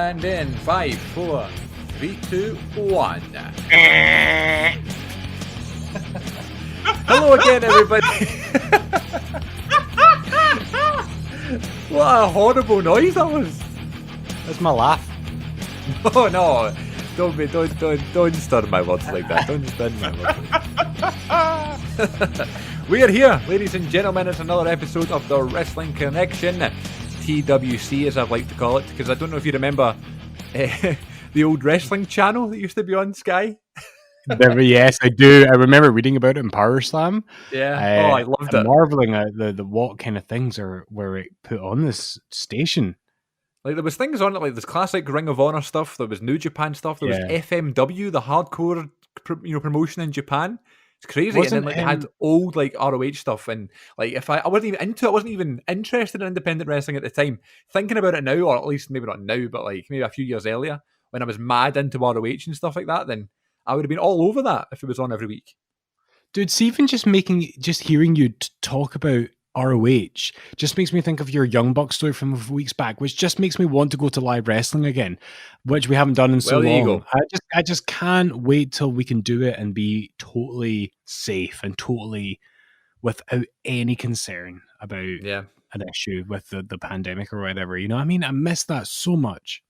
And in 5, 4, 3, 2, 1. Hello again, everybody. What a horrible noise that was. That's my laugh. Oh no. Don't stir my words like that. Don't stir my words. We are here, ladies and gentlemen. It's another episode of the Wrestling Connection, TWC as I'd like to call it, because I don't know if you remember the old wrestling channel that used to be on Sky. Yes, I do. I remember reading about it in Power Slam. Yeah. I loved it. Marveling at the what kind of things were it put on this station. Like, there was things on it, like this classic Ring of Honor stuff. There was New Japan stuff. There was FMW, the hardcore promotion in Japan. It's crazy. And then they had old like ROH stuff, and like if I wasn't even into it, I wasn't even interested in independent wrestling at the time. Thinking about it now, or at least maybe not now, but like maybe a few years earlier, when I was mad into ROH and stuff like that, then I would have been all over that if it was on every week. Dude, see, even just hearing you talk about ROH just makes me think of your Young Bucks story from a few weeks back, which just makes me want to go to live wrestling again, which we haven't done in so long. I just can't wait till we can do it and be totally safe and totally without any concern about an issue with the pandemic or whatever. You know what I mean? I miss that so much.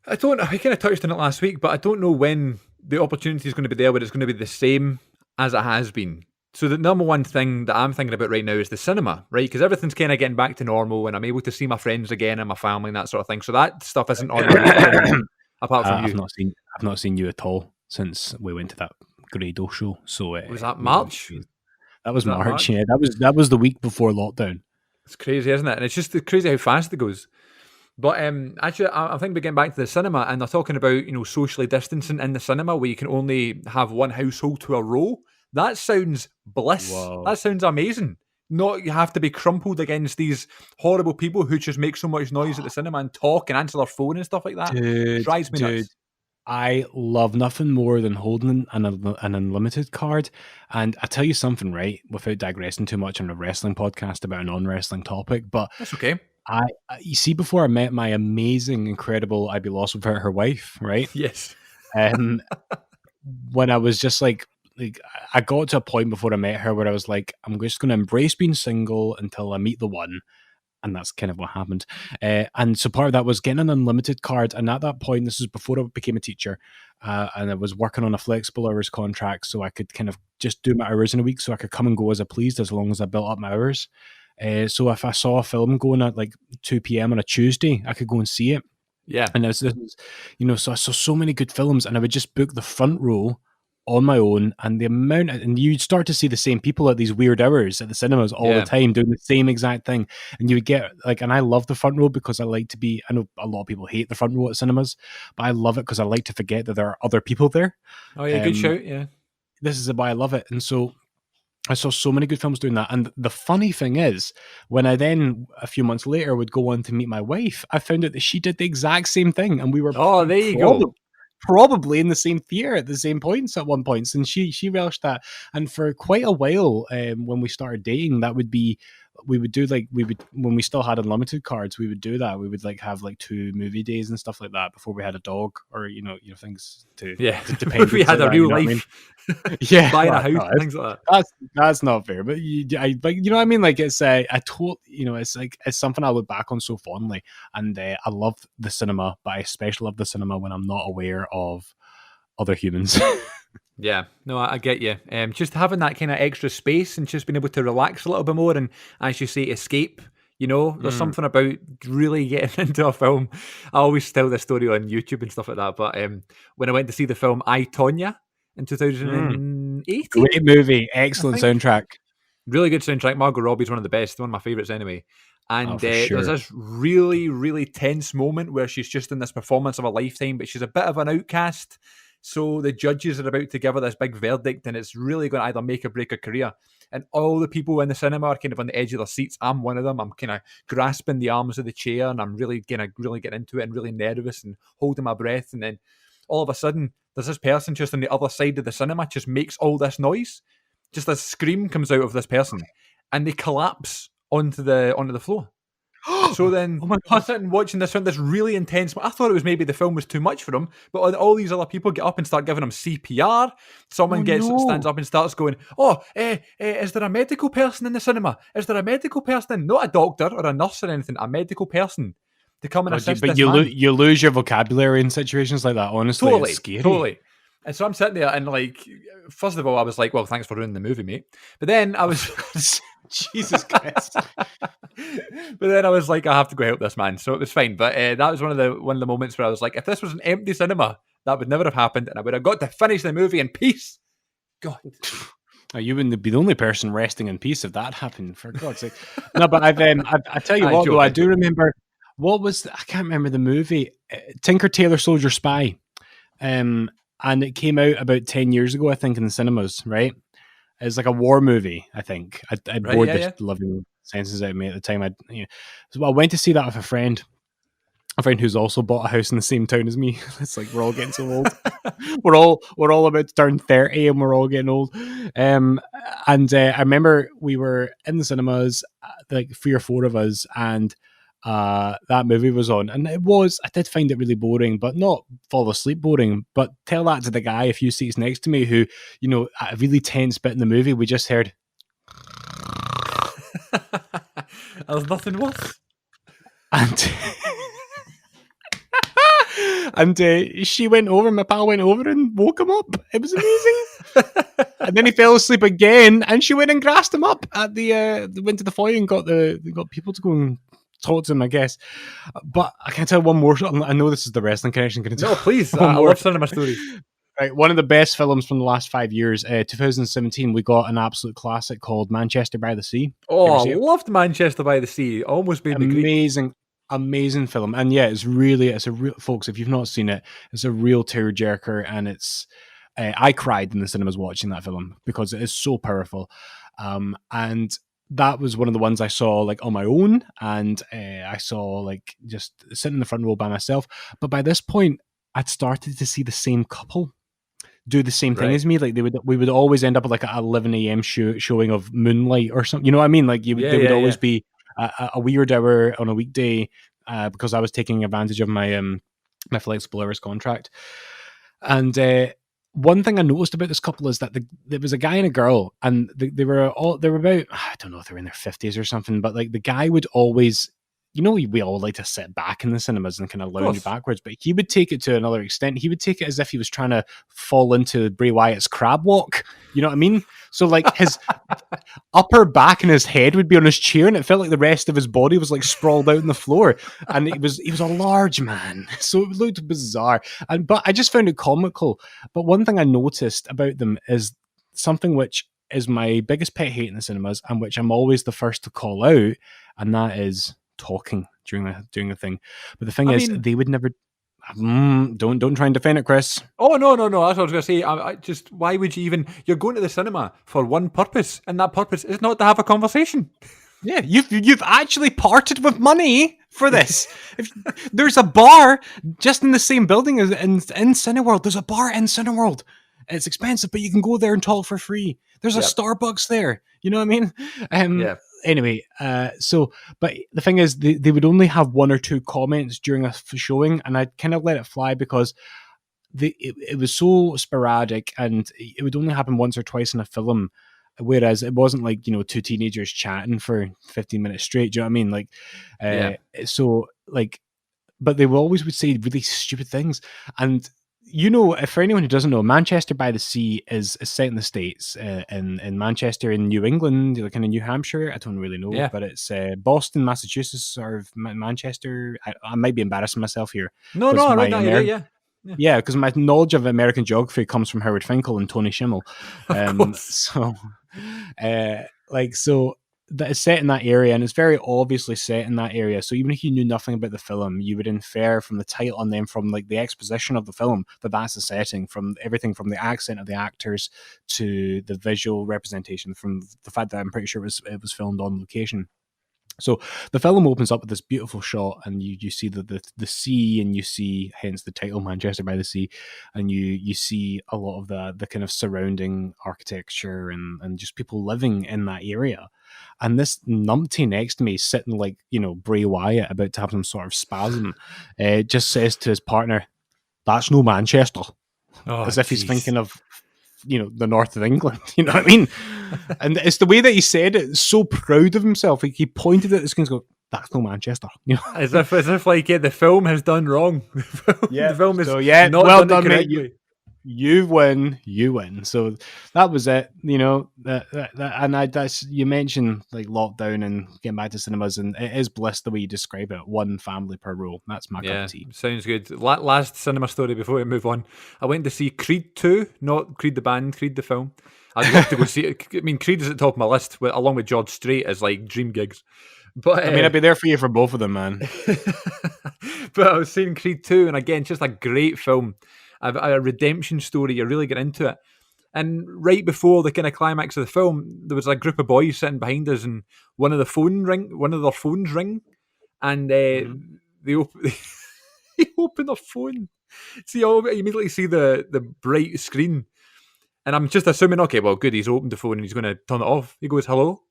I kind of touched on it last week, but I don't know when the opportunity is going to be there where it's going to be the same as it has been. So the number one thing that I'm thinking about right now is the cinema, right? Because everything's kind of getting back to normal and I'm able to see my friends again and my family and that sort of thing. So that stuff isn't on apart from you. I've not seen you at all since we went to that Grado show. So was that March? That was March, yeah. That was the week before lockdown. It's crazy, isn't it? And it's just crazy how fast it goes. But actually, I think we're getting back to the cinema, and they're talking about socially distancing in the cinema, where you can only have one household to a row. That sounds bliss. Whoa. That sounds amazing. Not you have to be crumpled against these horrible people who just make so much noise at the cinema and talk and answer their phone and stuff like that. It drives me nuts. I love nothing more than holding an unlimited card. And I tell you something, right? Without digressing too much on a wrestling podcast about a non-wrestling topic, but that's okay. You see, before I met my amazing, incredible I'd Be Lost Without Her wife, right? Yes. When I was just like I got to a point before I met her where I was like, I'm just going to embrace being single until I meet the one. And that's kind of what happened. And so part of that was getting an unlimited card. And at that point, this was before I became a teacher, and I was working on a flexible hours contract, so I could kind of just do my hours in a week, so I could come and go as I pleased as long as I built up my hours. So if I saw a film going at like 2 p.m. on a Tuesday, I could go and see it. Yeah. And so I saw so many good films, and I would just book the front row on my own, and and you'd start to see the same people at these weird hours at the cinemas all the time doing the same exact thing. And you would get and I love the front row because I like to be, I know a lot of people hate the front row at cinemas, but I love it because I like to forget that there are other people there. Oh yeah, good shout, yeah. This is why I love it. And so I saw so many good films doing that. And the funny thing is, when I then, a few months later, would go on to meet my wife, I found out that she did the exact same thing. And we were there you go. Probably in the same theater at the same points at one point. And she relished that. And for quite a while, when we started dating, when we still had unlimited cards, we would do that. We would have 2 movie days and stuff like that before we had a dog or things to depend. If we had a real life, buying a house, things like that. That's not fair. But you know what I mean? Like it's it's something I look back on so fondly, and I love the cinema, but I especially love the cinema when I'm not aware of other humans. Yeah, no, I get you. Just having that kind of extra space and just being able to relax a little bit more and, as you say, escape. There's something about really getting into a film. I always tell this story on YouTube and stuff like that. But when I went to see the film I, Tonya in 2018. Great movie, excellent soundtrack. Really good soundtrack. Margot Robbie's one of the best, one of my favourites anyway. And there's this really, really tense moment where she's just in this performance of a lifetime, but she's a bit of an outcast. So the judges are about to give her this big verdict, and it's really going to either make or break her career. And all the people in the cinema are kind of on the edge of their seats. I'm one of them. I'm kind of grasping the arms of the chair, and I'm really getting into it and really nervous and holding my breath. And then all of a sudden, there's this person just on the other side of the cinema just makes all this noise. Just a scream comes out of this person, and they collapse onto the floor. So then Oh my we're god! sitting watching this really intense. I thought it was maybe the film was too much for him, but all these other people get up and start giving him CPR. Oh Someone stands no! up and starts going, "Oh, is there a medical person in the cinema? Is there a medical person? Not a doctor or a nurse or anything. A medical person to come and God, assist but this man." you lose your vocabulary in situations like that. Honestly, it's Totally, scary. totally. And so I'm sitting there and like, first of all, I was like, well, thanks for ruining the movie, mate. But then I was, Jesus Christ. but then I was like, I have to go help this man. So it was fine. But that was one of the moments where I was like, if this was an empty cinema, that would never have happened, and I would have got to finish the movie in peace. God. You wouldn't be the only person resting in peace if that happened, for God's sake. No, but I tell you I what, joke, though, I I do joke. remember I can't remember the movie, Tinker Tailor Soldier Spy, and it came out about 10 years ago, I think, in the cinemas. Right, it's like a war movie. I think I Right? bored Yeah, the yeah. living senses out of me at the time. So I went to see that with a friend. A friend who's also bought a house in the same town as me. It's like we're all getting so old. we're all about to turn 30 and we're all getting old. And I remember we were in the cinemas, like 3 or 4 of us, and that movie was on, and I did find it really boring, but not fall asleep boring. But tell that to the guy a few seats next to me who, at a really tense bit in the movie, we just heard. There's nothing worse. And and she went over, my pal went over and woke him up. It was amazing. And then he fell asleep again, and she went and grassed him up at went to the foyer and got people to go and talk to him, I guess. But I can tell one more. I know this is the wrestling connection. Can I tell No, please. one I more? love cinema stories. Right, one of the best films from the last 5 years, 2017, we got an absolute classic called Manchester by the Sea. Oh, I loved Manchester by the Sea. Almost made me Greek. Amazing film. And yeah, it's a real, folks, if you've not seen it, it's a real tearjerker, and I cried in the cinemas watching that film because it is so powerful. And that was one of the ones I saw like on my own, and I saw like just sitting in the front row by myself. But by this point, I'd started to see the same couple do the same thing as me. Like we would always end up at like a 11 a.m. showing of Moonlight or something. You know what I mean? Like there would always be a weird hour on a weekday because I was taking advantage of my my flexible hours contract. And one thing I noticed about this couple is that there was a guy and a girl, and they were about, I don't know if they were in their 50s or something, but like the guy would always, we all like to sit back in the cinemas and kind of lounge backwards, but he would take it to another extent. He would take it as if he was trying to fall into Bray Wyatt's crab walk. You know what I mean? So like his upper back and his head would be on his chair, and it felt like the rest of his body was like sprawled out on the floor. And he was a large man, so it looked bizarre. But I just found it comical. But one thing I noticed about them is something which is my biggest pet hate in the cinemas, and which I'm always the first to call out, and that is talking during the thing. But the thing is, they would never. Don't try and defend it, Chris. Oh no! That's what I was going to say. I just, why would you even? You're going to the cinema for one purpose, and that purpose is not to have a conversation. Yeah, you've actually parted with money for this. If there's a bar just in the same building as in Cineworld, there's a bar in Cineworld. It's expensive, but you can go there and talk for free. There's a Starbucks there. You know what I mean? Anyway, but the thing is, they would only have 1 or 2 comments during a showing, and I'd kind of let it fly because it was so sporadic, and it would only happen once or twice in a film. Whereas it wasn't like, 2 teenagers chatting for 15 minutes straight. Do you know what I mean? Like, so like, but they always would say really stupid things. And if for anyone who doesn't know, Manchester by the Sea is set in the States, in Manchester, in New England, like kind of New Hampshire. I don't really know, but it's Boston, Massachusetts, or Manchester. I might be embarrassing myself here. No, I read that idea, yeah, because my knowledge of American geography comes from Howard Finkel and Tony Schimmel. So that is set in that area, and it's very obviously set in that area. So even if you knew nothing about the film, you would infer from the title and then from like the exposition of the film that that's the setting, from everything from the accent of the actors to the visual representation, from the fact that I'm pretty sure it was filmed on location. So the film opens up with this beautiful shot, and you see the sea, and you see, hence the title, Manchester by the Sea, and you see a lot of the kind of surrounding architecture and just people living in that area. And this numpty next to me, sitting like, Bray Wyatt, about to have some sort of spasm, just says to his partner, "That's no Manchester," Oh, as if he's jeez. thinking of the north of England. You know what I mean? And it's the way that he said it, so proud of himself. Like, he pointed at the screen and go, "That's no Manchester." As if like the film has done wrong. Yeah. The film has So yeah, not well done it done, mate. correctly. You win. So that was it. And that's, you mentioned like lockdown and getting back to cinemas, and it is bliss the way you describe it. One family per row. That's my cup of Yeah, tea. sounds good. Last cinema story before we move on. I went to see Creed 2, not Creed the band, Creed the film. I'd love to go see it. I mean, Creed is at the top of my list, along with George Strait as like dream gigs. But I mean, I'd be there for you for both of them, man. but I was seeing Creed 2, and again, just a great film. A redemption story. You really get into it. And right before the kind of climax of the film, there was a group of boys sitting behind us, and one of their phones ring, and they open, they open their phone. See, you immediately see the bright screen, and I'm just assuming, okay, well, good, he's opened the phone and he's going to turn it off. He goes, "Hello,"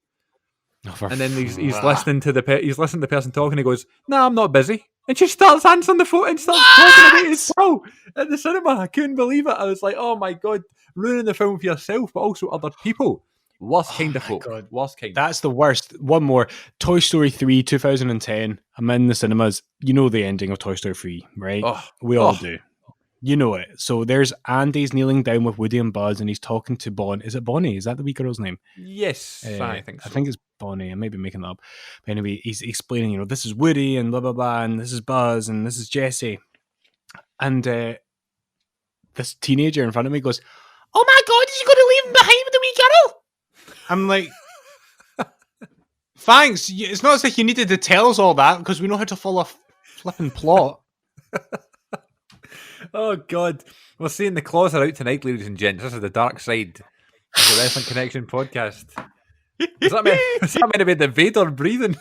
and then he's listening to the person talking. He goes, "No, I'm not busy," and just starts answering the phone and starts talking about his pal at the cinema. I couldn't believe it. I was like, "Oh my god, ruining the film for yourself, but also other people." Worst kind of folk. God. Worst kind. That's the worst. One more. Toy Story 3, 2010. I'm in the cinemas. You know the ending of Toy Story 3, right? We all do. You know it. So there's Andy's kneeling down with Woody and Buzz, and he's talking to Bonnie. Is it Bonnie? Is that the wee girl's name? Yes, I think so. I think it's Bonnie. I may be making that up. But anyway, he's explaining, this is Woody and blah, blah, blah, and this is Buzz and this is Jesse. And this teenager in front of me goes, "Oh my God, is he going to leave him behind with the wee girl?" I'm like, thanks. It's not as if you needed to tell us all that, because we know how to follow a flipping plot. Oh God, we're seeing the claws are out tonight, ladies and gents. This is the dark side of the Wrestling Connection podcast. Was that meant to be the Vader breathing?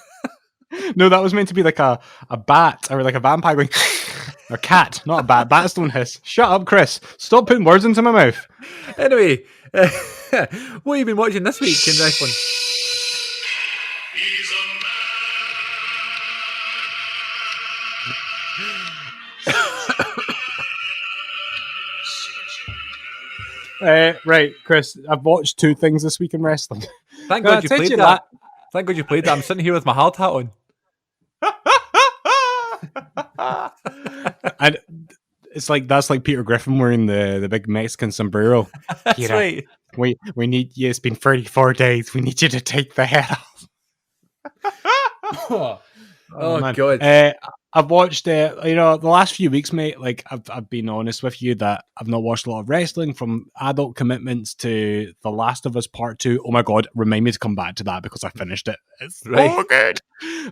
No, that was meant to be like a bat, or like a vampire going, or cat, not a bat. Bats don't hiss. Shut up, Chris. Stop putting words into my mouth. Anyway, what have you been watching this week in wrestling? Right, Chris, I've watched 2 things this week in wrestling. Thank God you played that. Thank God you played that. I'm sitting here with my hard hat on. And it's like, that's like Peter Griffin wearing the big Mexican sombrero. That's Peter, right. We need you. It's been 34 days. We need you to take the head off. Oh God. I've watched the last few weeks, mate. Like, I've been honest with you that I've not watched a lot of wrestling, from Adult Commitments to The Last of Us Part 2. Oh my God, remind me to come back to that, because I finished it. It's so good.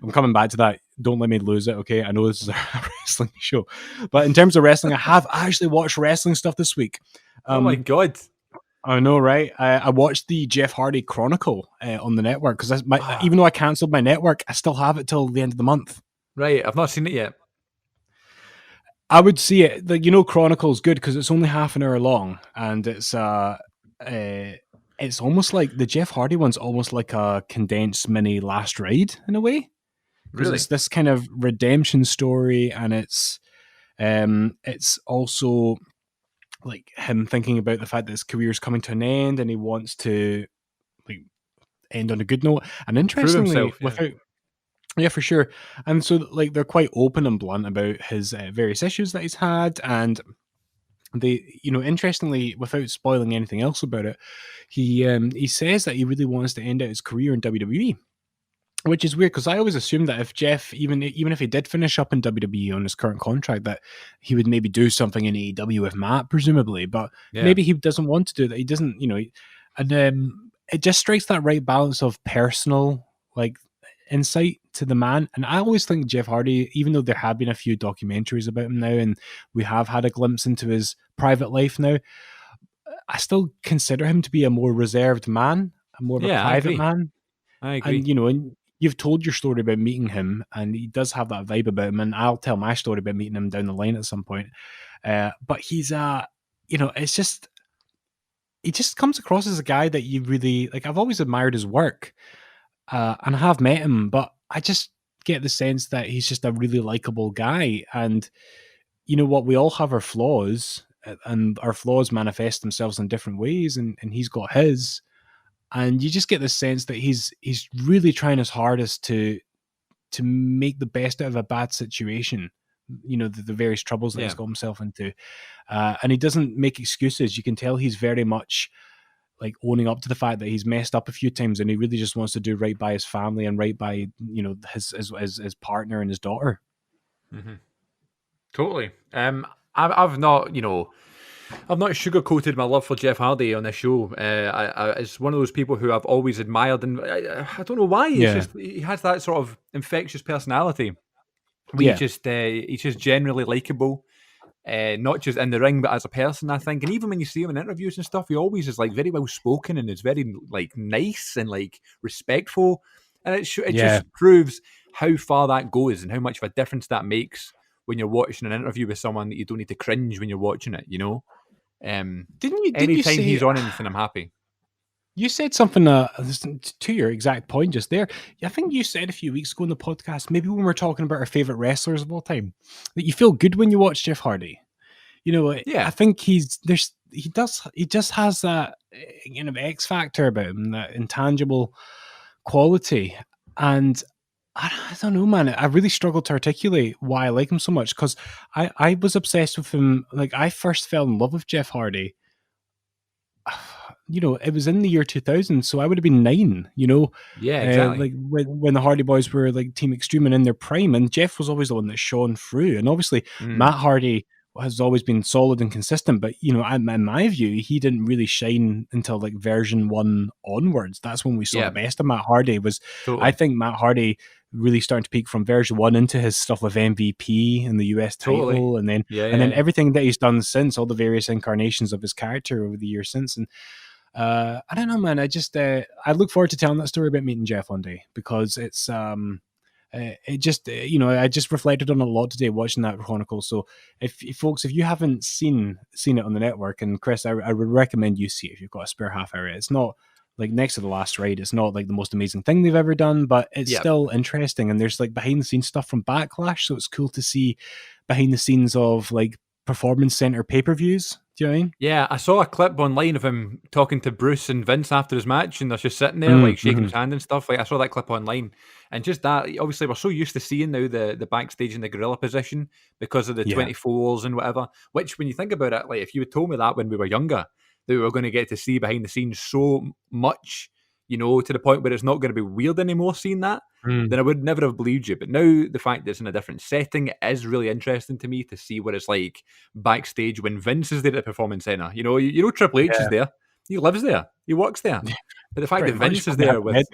I'm coming back to that. Don't let me lose it, okay? I know this is a wrestling show, but in terms of wrestling, I have actually watched wrestling stuff this week. Oh my God. I know, right? I watched the Jeff Hardy Chronicle on the network, because even though I cancelled my network, I still have it till the end of the month. Right, I've not seen it yet. I would see it. Chronicle's good because it's only half an hour long, and it's almost like the Jeff Hardy one's almost like a condensed mini Last Ride in a way. Because it's this kind of redemption story, and it's also like him thinking about the fact that his career is coming to an end, and he wants to like end on a good note. And interestingly, yeah, for sure. And so, like, they're quite open and blunt about his various issues that he's had, and they, interestingly, without spoiling anything else about it, he says that he really wants to end out his career in WWE. Which is weird, because I always assumed that if Jeff, even if he did finish up in WWE on his current contract, that he would maybe do something in AEW with Matt, presumably. But maybe he doesn't want to do that. He doesn't, and it just strikes that right balance of personal, like, insight to the man. And I always think Jeff Hardy, even though there have been a few documentaries about him now, and we have had a glimpse into his private life now, I still consider him to be a more reserved man, a more of a private man. I agree. And you've told your story about meeting him, and he does have that vibe about him. And I'll tell my story about meeting him down the line at some point. But he's it's just he just comes across as a guy that you really like. I've always admired his work, and I have met him, but I just get the sense that he's just a really likable guy. And you know what? We all have our flaws, and our flaws manifest themselves in different ways, and he's got his. And you just get the sense that he's really trying his hardest to make the best out of a bad situation. You know, the various troubles that he's got himself into, and he doesn't make excuses. You can tell he's very much like owning up to the fact that he's messed up a few times, and he really just wants to do right by his family and right by, you know, his partner and his daughter. Mm-hmm. Totally. I've not, I've not sugarcoated my love for Jeff Hardy on this show. It's one of those people who I've always admired, and I don't know why. It's just he has that sort of infectious personality. He's just generally likable. Not just in the ring, but as a person, I think. And even when you see him in interviews and stuff, he always is like very well spoken and is very like nice and like respectful. And it just proves how far that goes and how much of a difference that makes when you're watching an interview with someone that you don't need to cringe when you're watching it. Didn't you anytime say he's on anything, I'm happy. You said something to your exact point just there. I think you said a few weeks ago in the podcast, maybe when we're talking about our favorite wrestlers of all time, that you feel good when you watch Jeff Hardy. You know, I think he just has that X factor about him, that intangible quality. And I don't know, man. I really struggled to articulate why I like him so much, because I was obsessed with him. Like, I first fell in love with Jeff Hardy. You know, it was in the year 2000, so I would have been 9, Yeah, exactly. Like when the Hardy Boys were like Team Extreme and in their prime, and Jeff was always the one that shone through. And obviously, Matt Hardy has always been solid and consistent, but, in my view, he didn't really shine until like version 1 onwards. That's when we saw the best of Matt Hardy. I think Matt Hardy really starting to peak from version 1 into his stuff with MVP and the US title, and then everything that he's done since, all the various incarnations of his character over the years since. And I don't know, man. I just I look forward to telling that story about meeting Jeff one day, because it's it just I just reflected on it a lot today watching that Chronicle. So if you haven't seen it on the network, and Chris, I would recommend you see it if you've got a spare half hour. It's not like next to The Last Ride. It's not like the most amazing thing they've ever done, but it's still interesting. And there's like behind the scenes stuff from Backlash, so it's cool to see behind the scenes of like Performance Center pay-per-views. Do you know what I mean? Yeah, I saw a clip online of him talking to Bruce and Vince after his match, and they're just sitting there like shaking his hand and stuff. Like, I saw that clip online, and just that, obviously we're so used to seeing now the backstage in the gorilla position because of the 24s and whatever, which when you think about it, like if you had told me that when we were younger, that we were going to get to see behind the scenes so much, to the point where it's not going to be weird anymore seeing that, then I would never have believed you. But now the fact that it's in a different setting is really interesting to me to see what it's like backstage when Vince is there at the Performance Center. Triple H is there. He lives there. He works there. But the fact that Vince is there with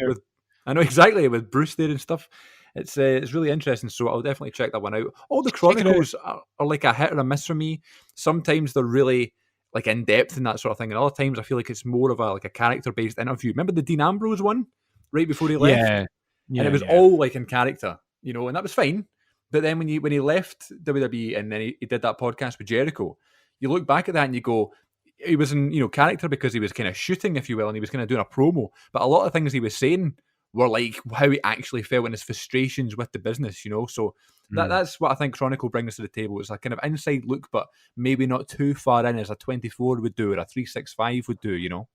I know exactly, with Bruce there and stuff, it's really interesting. So I'll definitely check that one out. All the Chronicles are like a hit or a miss for me. Sometimes they're really like in depth and that sort of thing, and other times I feel like it's more of a character based interview. Remember the Dean Ambrose one right before he left? And it was all like in character, and that was fine. But then when he left WWE and then he did that podcast with Jericho, you look back at that and you go, he was in character because he was kind of shooting, if you will, and he was kind of doing a promo. But a lot of things he was saying were like how he actually felt and his frustrations with the business, So that's what I think Chronicle brings to the table. It's a kind of inside look, but maybe not too far in as a 24 would do or a 365 would do,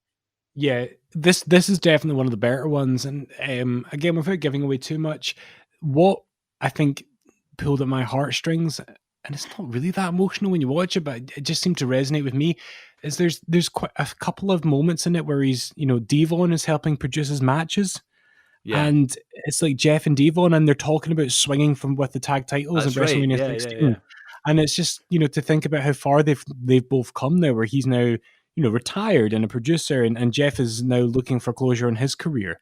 Yeah, this is definitely one of the better ones. And again, without giving away too much, what I think pulled at my heartstrings, and it's not really that emotional when you watch it, but it just seemed to resonate with me, is there's quite a couple of moments in it where he's, Devon is helping produce his matches. Yeah. And it's like Jeff and Devon, and they're talking about swinging from with the tag titles in WrestleMania 16. Yeah. And it's just, to think about how far they've both come now, where he's now, retired and a producer, and Jeff is now looking for closure in his career.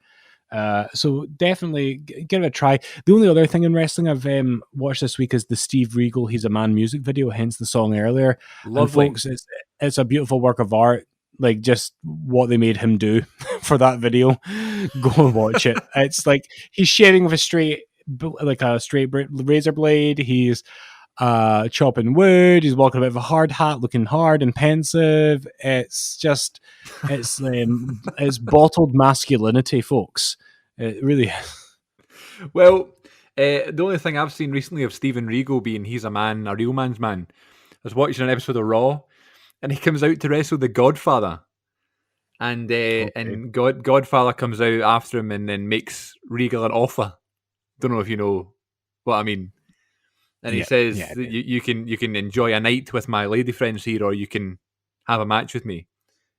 So definitely give it a try. The only other thing in wrestling I've watched this week is the Steve Regal "He's a Man" music video, hence the song earlier. Lovely. And folks, it's a beautiful work of art, like just what they made him do for that video. Go and watch it. It's like he's shaving with a straight razor blade. He's chopping wood. He's walking about with a hard hat, looking hard and pensive. It's bottled masculinity, folks. It really is. Well, the only thing I've seen recently of Steven Regal being he's a man, a real man's man. I was watching an episode of Raw, and he comes out to wrestle the Godfather, and Godfather comes out after him and then makes Regal an offer. Don't know if you know what I mean. And he says you can enjoy a night with my lady friends here, or you can have a match with me.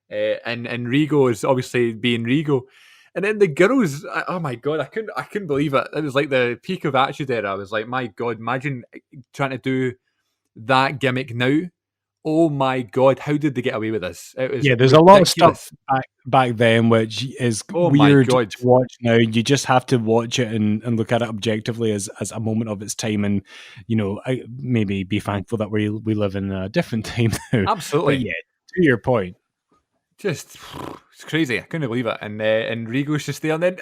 And Regal is obviously being Regal. And then the girls, oh my god, I couldn't believe it. It was like the peak of Attitude Era. I was like, my god, imagine trying to do that gimmick now. Oh my god, how did they get away with this? It was there's ridiculous. a lot of stuff back then which is weird to watch now. You just have to watch it and look at it objectively as a moment of its time, and maybe be thankful that we live in a different time now. Absolutely. But to your point, just it's crazy. I couldn't believe it. And Regal's just there, and then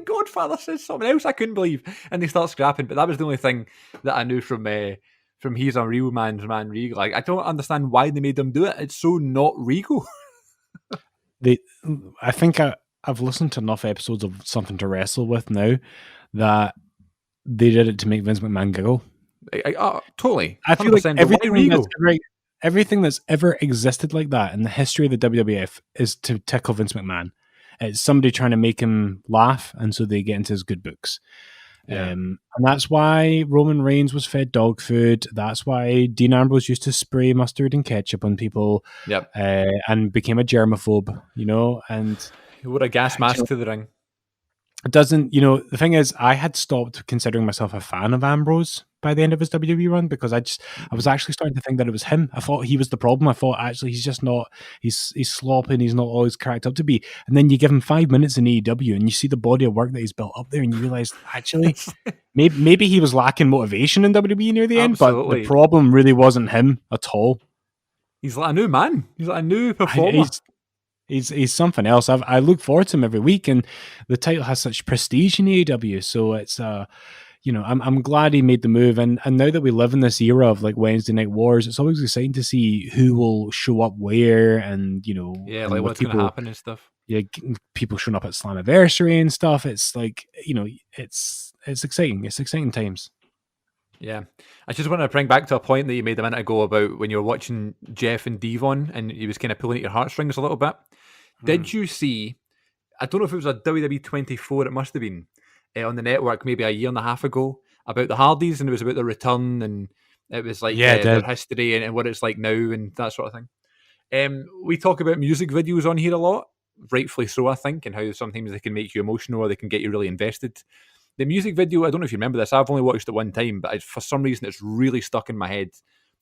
Godfather says something else I couldn't believe, and they start scrapping. But that was the only thing that I knew from he's a real man's man, Regal. Like, I don't understand why they made them do it. It's so not Regal. I think I've listened to enough episodes of Something to Wrestle With now that they did it to make Vince McMahon giggle. Totally. I feel like everything that's ever existed like that in the history of the WWF is to tickle Vince McMahon. It's somebody trying to make him laugh, and so they get into his good books. Yeah. And that's why Roman Reigns was fed dog food. That's why Dean Ambrose used to spray mustard and ketchup on people. Yep. And became a germaphobe, and he wore a gas mask to the ring. It doesn't, the thing is, I had stopped considering myself a fan of Ambrose by the end of his WWE run, because I was actually starting to think that it was him. I thought he was the problem. I thought actually he's just not, he's sloppy and he's not always cracked up to be. And then you give him 5 minutes in AEW and you see the body of work that he's built up there, and you realize actually maybe he was lacking motivation in WWE near the end, but the problem really wasn't him at all. He's like a new man. He's like a new performer. He's something else. I look forward to him every week, and the title has such prestige in AEW. So it's I'm glad he made the move. And now that we live in this era of like Wednesday Night Wars, it's always exciting to see who will show up where, and like what's going to happen and stuff. Yeah, people showing up at Slammiversary and stuff. It's like it's exciting. It's exciting times. Yeah. I just want to bring back to a point that you made a minute ago about when you were watching Jeff and Devon and he was kind of pulling at your heartstrings a little bit. Did you see, I don't know if it was a WWE 24, it must have been, on the network maybe a year and a half ago, about the Hardys, and it was about their return, and it was like their history and what it's like now and that sort of thing. We talk about music videos on here a lot, rightfully so, I think, and how sometimes they can make you emotional or they can get you really invested. The music video, I don't know if you remember this, I've only watched it one time, but for some reason it's really stuck in my head.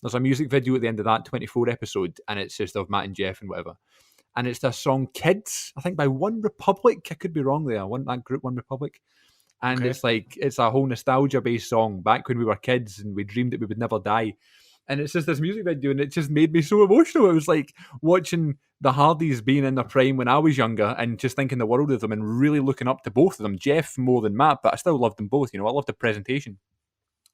There's a music video at the end of that 24 episode, and it's just of Matt and Jeff and whatever. And it's the song Kids, I think by One Republic. I could be wrong there. That group, One Republic. And it's a whole nostalgia-based song back when we were kids and we dreamed that we would never die. And it's just this music video, and it just made me so emotional. It was like watching the Hardys being in their prime when I was younger and just thinking the world of them and really looking up to both of them. Jeff more than Matt, but I still loved them both. I loved the presentation.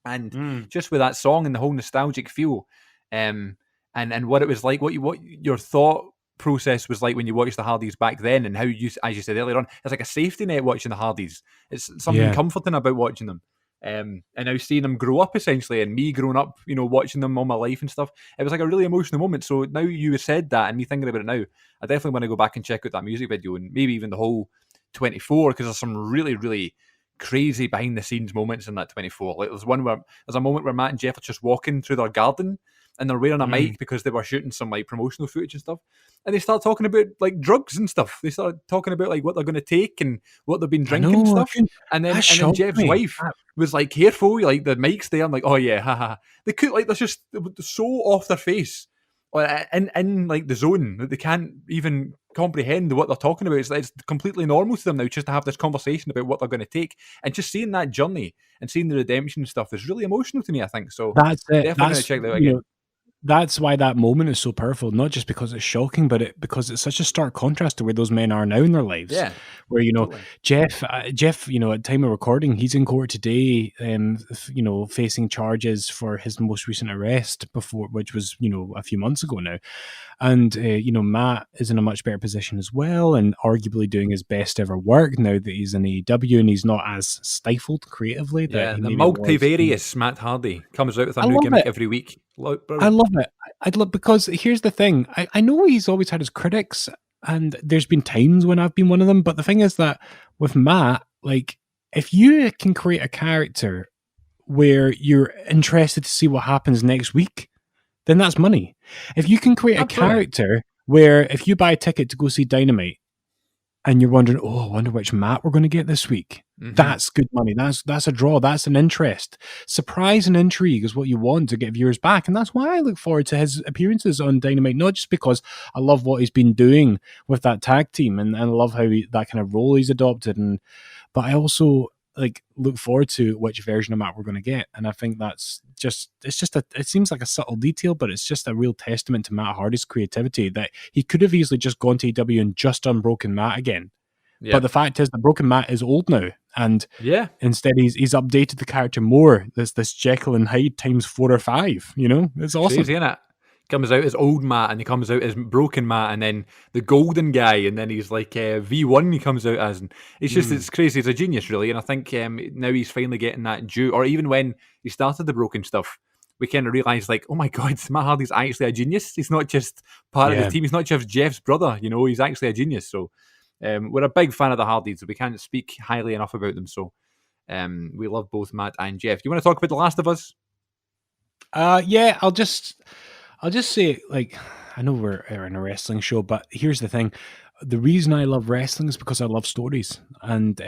And just with that song and the whole nostalgic feel, and what it was like, what your thought process was like when you watched the Hardys back then, and how you, as you said earlier on, it's like a safety net watching the Hardys. It's something comforting about watching them. And now seeing them grow up essentially, and me growing up, watching them all my life and stuff, it was like a really emotional moment. So now you said that, and me thinking about it now, I definitely want to go back and check out that music video, and maybe even the whole 24, because there's some really, really crazy behind the scenes moments in that 24. Like there's a moment where Matt and Jeff are just walking through their garden, and they're wearing a mic because they were shooting some like promotional footage and stuff. And they start talking about like drugs and stuff. They start talking about like what they're going to take and what they've been drinking and stuff. And then Jeff's wife was like, careful, like the mic's there. I'm like, oh yeah, haha. They could like, they're just so off their face in like the zone that they can't even comprehend what they're talking about. It's completely normal to them now just to have this conversation about what they're going to take. And just seeing that journey and seeing the redemption stuff is really emotional to me, I think. So that's it. Definitely going to check that out again. that's why that moment is so powerful, not just because it's shocking, but because it's such a stark contrast to where those men are now in their lives. Yeah, Where, totally. Jeff, at time of recording, he's in court today, facing charges for his most recent arrest which was, a few months ago now. And, Matt is in a much better position as well, and arguably doing his best ever work now that he's in AEW and he's not as stifled creatively that Yeah, he the maybe was. multivarious Matt Hardy comes out with a I new love gimmick it. every week. I Brilliant. love it. I'd love because here's the thing. I know he's always had his critics, and there's been times when I've been one of them. But the thing is that with Matt, like, if you can create a character where you're interested to see what happens next week, then that's money. If you can create a Absolutely. character where if you buy a ticket to go see Dynamite and you're wondering, oh, I wonder which Matt we're going to get this week. Mm-hmm. That's good money. That's a draw. That's an interest. Surprise and intrigue is what you want to get viewers back. And that's why I look forward to his appearances on Dynamite, not just because I love what he's been doing with that tag team and I love how that kind of role he's adopted, but I also look forward to which version of Matt we're going to get. And I think it seems like a subtle detail, but it's just a real testament to Matt Hardy's creativity that he could have easily just gone to EW and just done Broken Matt again. Yeah. But the fact is that Broken Matt is old now, and yeah, instead he's updated the character more. This Jekyll and Hyde times 4 or 5. It's awesome. crazy, isn't it? Comes out as old Matt, and he comes out as Broken Matt, and then the Golden Guy, and then he's like V1. He comes out as, and it's crazy. He's a genius, really, and I think now he's finally getting that due. Or even when he started the Broken stuff, we kind of realised, like, oh my god, Matt Hardy's actually a genius. He's not just part of the team. He's not just Jeff's brother. He's actually a genius. So we're a big fan of the Hardys. We can't speak highly enough about them. So we love both Matt and Jeff. Do you want to talk about The Last of Us? Yeah, I'll just say, like, I know we're in a wrestling show, but here's the thing. The reason I love wrestling is because I love stories. And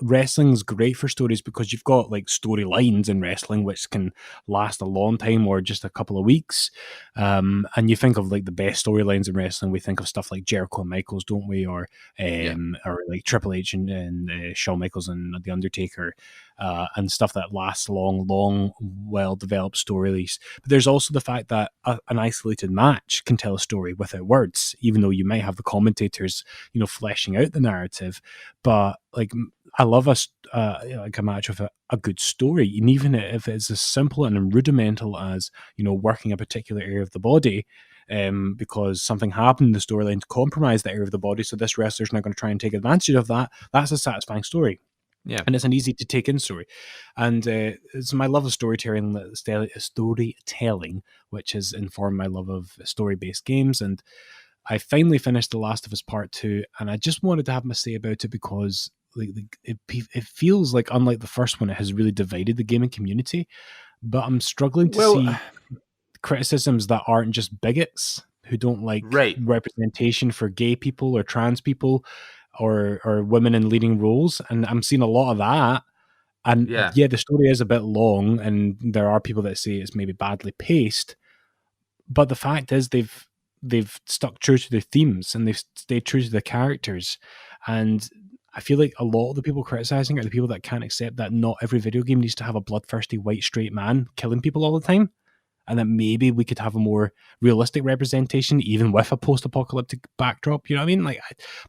wrestling's great for stories because you've got like storylines in wrestling which can last a long time or just a couple of weeks. And you think of like the best storylines in wrestling, we think of stuff like Jericho and Michaels, don't we? Or like Triple H and Shawn Michaels and The Undertaker. And stuff that lasts long, well-developed stories. But there's also the fact that an isolated match can tell a story without words, even though you might have the commentators, fleshing out the narrative. But like, I love a match with a good story, and even if it's as simple and rudimental as working a particular area of the body. Because something happened in the storyline to compromise the area of the body, so this wrestler's now going to try and take advantage of that. That's a satisfying story. Yeah, and it's an easy to take in story, and it's my love of storytelling, which has informed my love of story-based games. And I finally finished The Last of Us Part 2, and I just wanted to have my say about it because it feels like, unlike the first one, it has really divided the gaming community. But I'm struggling to see criticisms that aren't just bigots who don't like representation for gay people or trans people or women in leading roles, and I'm seeing a lot of that. And the story is a bit long, and there are people that say it's maybe badly paced. But the fact is, they've stuck true to their themes and they've stayed true to the characters. And I feel like a lot of the people criticizing are the people that can't accept that not every video game needs to have a bloodthirsty white straight man killing people all the time. And that maybe we could have a more realistic representation, even with a post-apocalyptic backdrop. You know what I mean?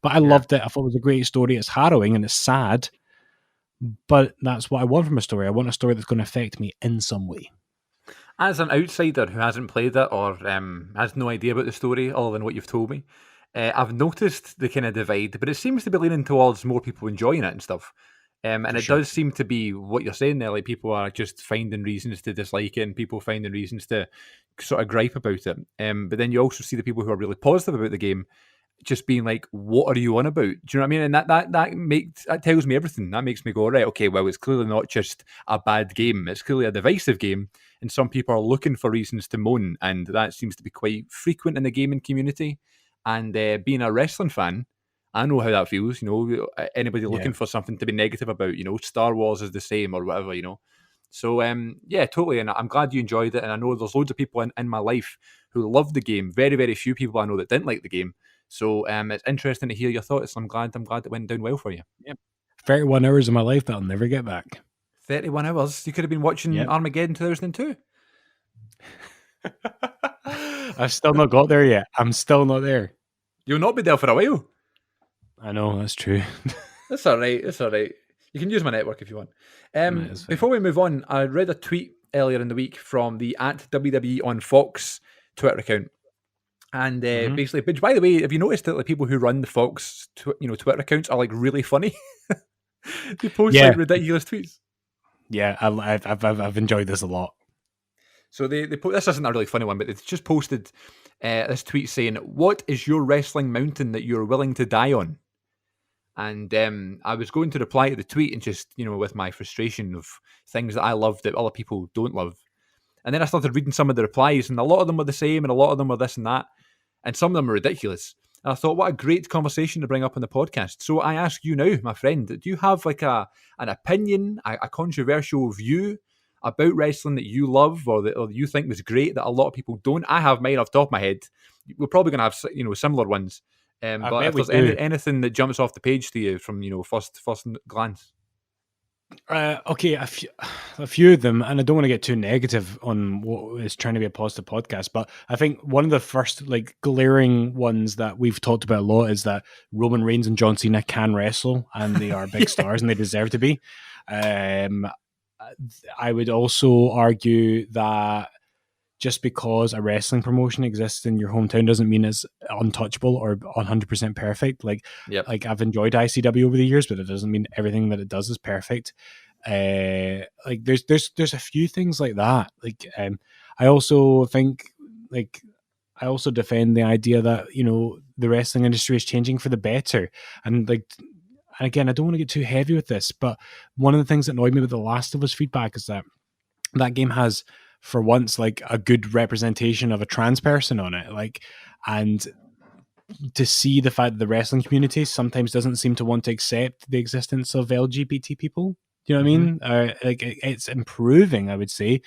But I loved it. I thought it was a great story. It's harrowing and it's sad, but that's what I want from a story. I want a story that's going to affect me in some way. As an outsider who hasn't played it or has no idea about the story other than what you've told me, I've noticed the kind of divide, but it seems to be leaning towards more people enjoying it and stuff. And it does seem to be what you're saying there. Like, people are just finding reasons to dislike it and people finding reasons to sort of gripe about it. But then you also see the people who are really positive about the game just being like, what are you on about? Do you know what I mean? And that tells me everything. That makes me go, right, okay, well, it's clearly not just a bad game. It's clearly a divisive game. And some people are looking for reasons to moan. And that seems to be quite frequent in the gaming community. And being a wrestling fan, I know how that feels. Anybody looking for something to be negative about, Star Wars is the same or whatever, So, totally. And I'm glad you enjoyed it. And I know there's loads of people in my life who love the game. Very, very few people I know that didn't like the game. So it's interesting to hear your thoughts. I'm glad it went down well for you. Yep. 31 hours of my life that I'll never get back. 31 hours? You could have been watching Armageddon 2002. I've still not got there yet. I'm still not there. You'll not be there for a while. I know, that's true. That's all right. That's all right. You can use my network if you want. Before we move on, I read a tweet earlier in the week from the @WWE on Fox Twitter account. And basically, but by the way, have you noticed that the people who run the Fox, Twitter accounts are like really funny? They post like ridiculous tweets. Yeah, I've enjoyed this a lot. So this isn't a really funny one, but they've just posted this tweet saying, "What is your wrestling mountain that you're willing to die on?" And I was going to reply to the tweet and just, with my frustration of things that I love that other people don't love. And then I started reading some of the replies, and a lot of them were the same, and a lot of them were this and that. And some of them are ridiculous. And I thought, what a great conversation to bring up on the podcast. So I ask you now, my friend, do you have like an opinion, a controversial view about wrestling that you love or that you think was great that a lot of people don't? I have mine off the top of my head. We're probably going to have similar ones. But if there's anything that jumps off the page to you from first glance. Okay, a few of them, and I don't want to get too negative on what is trying to be a positive podcast, but I think one of the first like glaring ones that we've talked about a lot is that Roman Reigns and John Cena can wrestle, and they are big stars, and they deserve to be. I would also argue that just because a wrestling promotion exists in your hometown doesn't mean it's untouchable or 100% perfect. Like I've enjoyed ICW over the years, but it doesn't mean everything that it does is perfect. Like there's a few things like that. Like I also think I also defend the idea that the wrestling industry is changing for the better, and again, I don't want to get too heavy with this, but one of the things that annoyed me with the Last of Us feedback is that game has, for once, like a good representation of a trans person on it, and to see the fact that the wrestling community sometimes doesn't seem to want to accept the existence of LGBT people. Do you know what I mean? It's improving, I would say,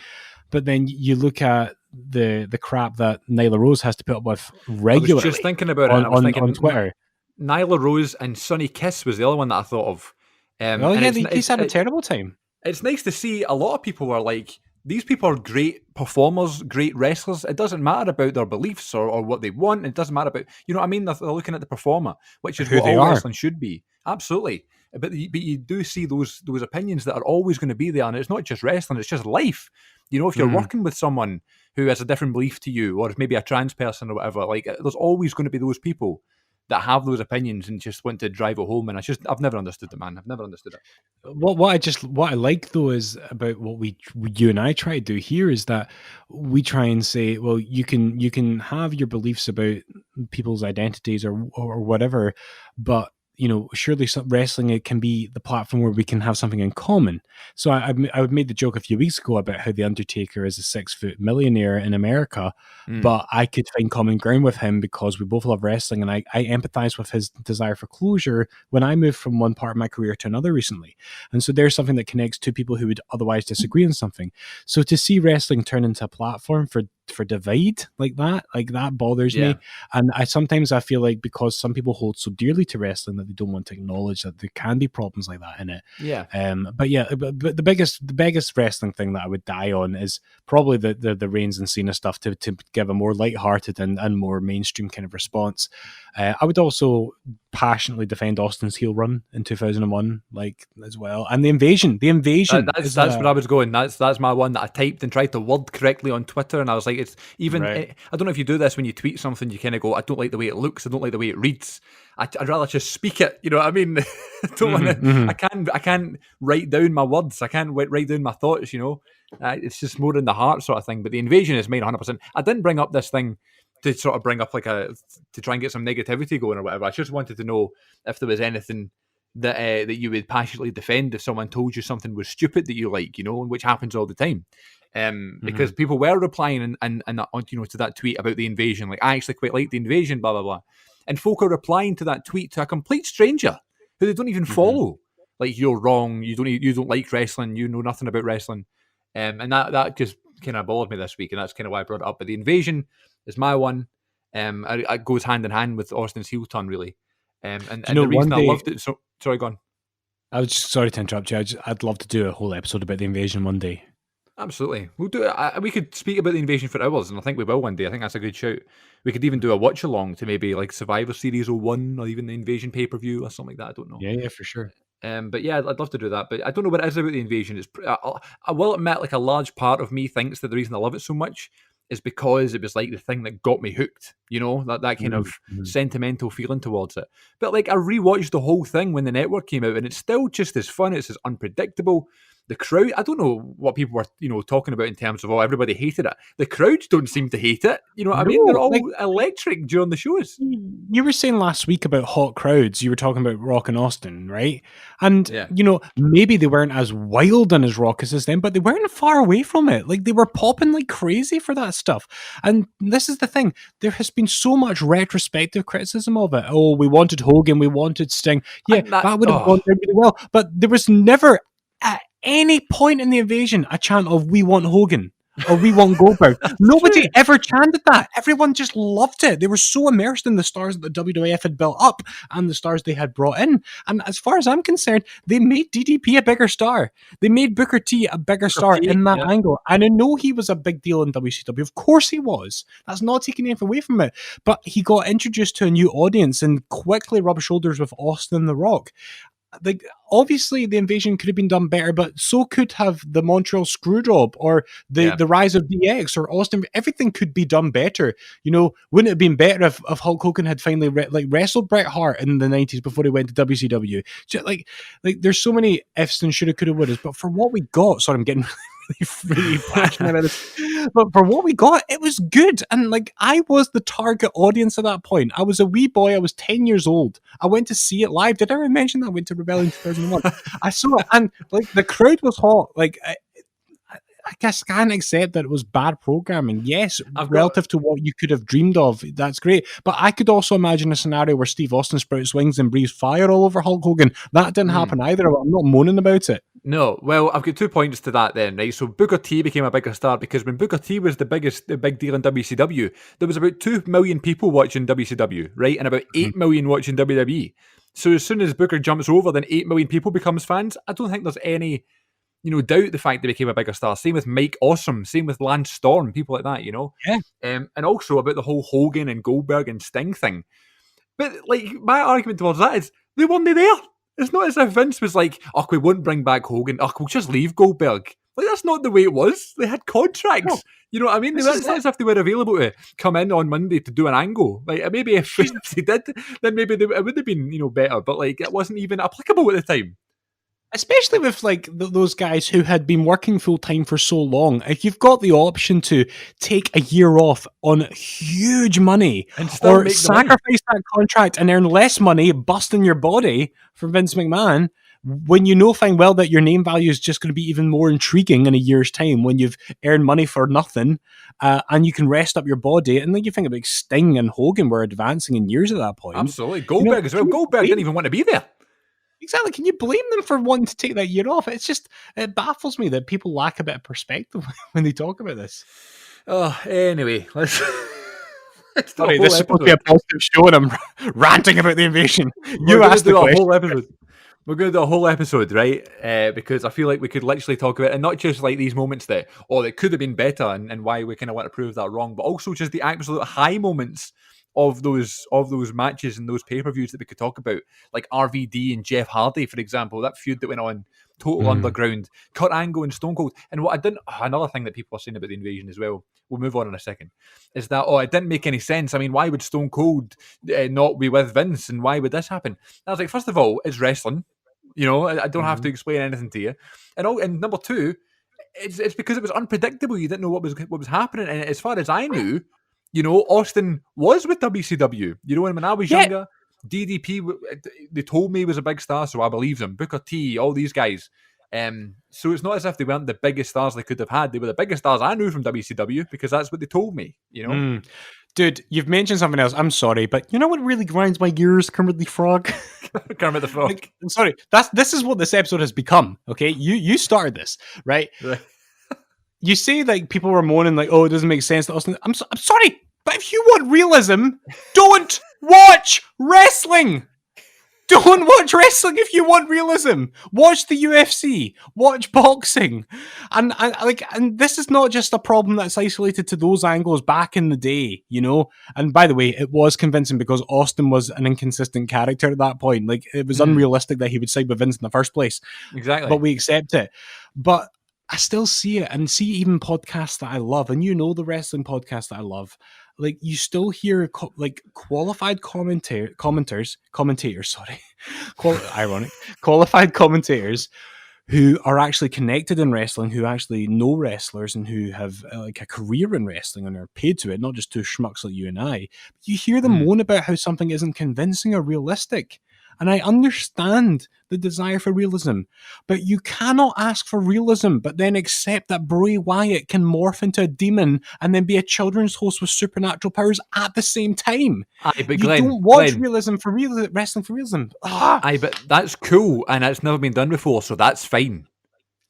but then you look at the crap that Nyla Rose has to put up with regularly. I was just thinking about it. I was thinking on Twitter. Nyla Rose and Sonny Kiss was the other one that I thought of. He's had a terrible time. It's nice to see a lot of people are like, these people are great performers, great wrestlers. It doesn't matter about their beliefs or what they want. It doesn't matter about, you know what I mean? They're looking at the performer, which is who what they all are. wrestling should be. Absolutely. But you do see those opinions that are always going to be there. And it's not just wrestling, it's just life. If you're working with someone who has a different belief to you, or maybe a trans person or whatever, like there's always going to be those people that have those opinions and just want to drive it home. And I've never understood it, man. I've never understood it. What I like though is about what you and I try to do here is that we try and say, well, you can have your beliefs about people's identities or whatever, but surely wrestling, it can be the platform where we can have something in common. So I made the joke a few weeks ago about how The Undertaker is a 6-foot millionaire in America, but I could find common ground with him because we both love wrestling, and I empathize with his desire for closure when I moved from one part of my career to another recently. And so there's something that connects two people who would otherwise disagree on something. So to see wrestling turn into a platform for divide like that bothers me. And I sometimes feel like because some people hold so dearly to wrestling that they don't want to acknowledge that there can be problems like that in it. But the biggest wrestling thing that I would die on is probably the Reigns and Cena stuff to give a more lighthearted and more mainstream kind of response. I would also passionately defend Austin's heel run in 2001 as well, and the invasion. That's where I was going. That's my one that I typed and tried to word correctly on Twitter, and I was like, it's even. Right. I don't know if you do this when you tweet something. You kind of go, I don't like the way it looks. I don't like the way it reads. I'd rather just speak it. You know what I mean? I don't want to. I can't write down my words. I can't write down my thoughts. It's just more in the heart sort of thing. But the invasion is mine 100%. I didn't bring up this thing to sort of bring up to try and get some negativity going or whatever. I just wanted to know if there was anything that you would passionately defend if someone told you something was stupid that you like, which happens all the time. Because people were replying and to that tweet about the invasion, like, I actually quite like the invasion, blah blah blah, and folk are replying to that tweet to a complete stranger who they don't even follow. Like, you're wrong. You don't like wrestling. You know nothing about wrestling. And that just kind of bothered me this week, and that's kind of why I brought it up. But the invasion is my one. It goes hand in hand with Austin's heel turn, really. And the reason I loved it. So sorry, go on. I was just, sorry to interrupt you. I'd love to do a whole episode about the invasion one day. Absolutely. We'll do it. We could speak about the invasion for hours, and I think we will one day. I think that's a good shout. We could even do a watch along to maybe like Survivor Series 01 or even the Invasion pay per view or something like that. I don't know. Yeah, for sure. But yeah, I'd love to do that. But I don't know what it is about the invasion. I will admit, like a large part of me thinks that the reason I love it so much is because it was like the thing that got me hooked. You know, that kind of sentimental feeling towards it. But like I rewatched the whole thing when the network came out, and it's still just as fun. It's as unpredictable. The crowd, I don't know what people were, talking about in terms of, everybody hated it. The crowds don't seem to hate it. You know what I mean? They're all electric during the shows. You were saying last week about hot crowds. You were talking about Rock and Austin, right? And, maybe they weren't as wild and as raucous as them, but they weren't far away from it. Like, they were popping like crazy for that stuff. And this is the thing. There has been so much retrospective criticism of it. Oh, we wanted Hogan, we wanted Sting. Yeah, that would have gone really well. But there was never at any point in the invasion a chant of "We want Hogan" or "We want Goldberg." Nobody ever chanted that. Everyone just loved it. They were so immersed in the stars that the WWF had built up and the stars they had brought in. And as far as I'm concerned, they made DDP a bigger star. They made Booker T a bigger star in that angle. And I know he was a big deal in WCW. Of course he was. That's not taking anything away from it. But he got introduced to a new audience and quickly rubbed shoulders with Austin and The Rock. Like, obviously the invasion could have been done better, but so could have the Montreal Screwjob or the rise of DX or Austin. Everything could be done better. Wouldn't it have been better if Hulk Hogan had finally wrestled Bret Hart in the 90s before he went to WCW? Like there's so many ifs and shoulda, coulda, wouldas, but for what we got, sorry, I'm getting really passionate about this. But for what we got, it was good. And I was the target audience at that point. I was a wee boy. I was 10 years old. I went to see it live. Did I ever mention that I went to Rebellion 2001? I saw it, and the crowd was hot. I guess I can't accept that it was bad programming. Yes, relative to what you could have dreamed of, that's great. But I could also imagine a scenario where Steve Austin sprouts wings and breathes fire all over Hulk Hogan. That didn't happen either. I'm not moaning about it. No, well, I've got 2 points to that then, right? So Booker T became a bigger star because when Booker T was the big deal in WCW, there was about 2 million people watching WCW, right? And about 8 million watching WWE. So as soon as Booker jumps over, then 8 million people becomes fans. I don't think there's any doubt the fact they became a bigger star. Same with Mike Awesome, same with Lance Storm, people like that, Yeah. And also about the whole Hogan and Goldberg and Sting thing. But my argument towards that is they weren't there. It's not as if Vince was like, "Oh, we won't bring back Hogan. Oh, we'll just leave Goldberg." That's not the way it was. They had contracts. No. You know what I mean? It's not as if they were available to come in on Monday to do an angle. Maybe if they did, then maybe it would have been better. But it wasn't even applicable at the time. Especially with those guys who had been working full time for so long. If you've got the option to take a year off on huge money or sacrifice that contract and earn less money, busting your body for Vince McMahon, when you know fine well that your name value is just going to be even more intriguing in a year's time when you've earned money for nothing and you can rest up your body. And then you think about Sting and Hogan were advancing in years at that point. Absolutely. Goldberg as well. Goldberg didn't even want to be there. Exactly. Can you blame them for wanting to take that year off? It baffles me that people lack a bit of perspective when they talk about this. Oh, anyway, let's Sorry, this is supposed to be a positive show and I'm ranting about the invasion. You asked the question. Whole episode. We're going to do a whole episode, right? Because I feel like we could literally talk about it, and not just these moments that could have been better and why we kind of want to prove that wrong, but also just the absolute high moments of those matches and those pay-per-views that we could talk about, like RVD and Jeff Hardy, for example, that feud that went on, Total Underground, Kurt Angle and Stone Cold. And what another thing that people are saying about the invasion as well, we'll move on in a second, is that, it didn't make any sense. I mean, why would Stone Cold not be with Vince, and why would this happen? And I was like, first of all, it's wrestling. I don't have to explain anything to you. And number two, it's because it was unpredictable. You didn't know what was happening. And as far as I knew, Austin was with WCW. When I was younger, DDP, they told me he was a big star, so I believed them. Booker T, all these guys. So it's not as if they weren't the biggest stars they could have had. They were the biggest stars I knew from WCW because that's what they told me, Dude, you've mentioned something else. I'm sorry, but you know what really grinds my gears, Kermit the Frog? Kermit the Frog. I'm sorry. This is what this episode has become, okay? You started this, right? You say people were moaning oh, it doesn't make sense to Austin. I'm sorry, but if you want realism, don't watch wrestling. Don't watch wrestling if you want realism. Watch the UFC. Watch boxing. And this is not just a problem that's isolated to those angles back in the day, you know? And by the way, it was convincing because Austin was an inconsistent character at that point. Like, it was unrealistic that he would side with Vince in the first place. Exactly. But we accept it. But I still see it, and see even podcasts that I love, and you know the wrestling podcasts that I love, like, you still hear qualified commentators, sorry, ironic, qualified commentators who are actually connected in wrestling, who actually know wrestlers and who have like a career in wrestling and are paid to it, not just two schmucks like you and I. You hear them moan about how something isn't convincing or realistic. And I understand the desire for realism, but you cannot ask for realism, but then accept that Bray Wyatt can morph into a demon and then be a children's host with supernatural powers at the same time. Aye, but you don't watch realism for realism, wrestling for realism. Aye, but that's cool, and it's never been done before, so that's fine.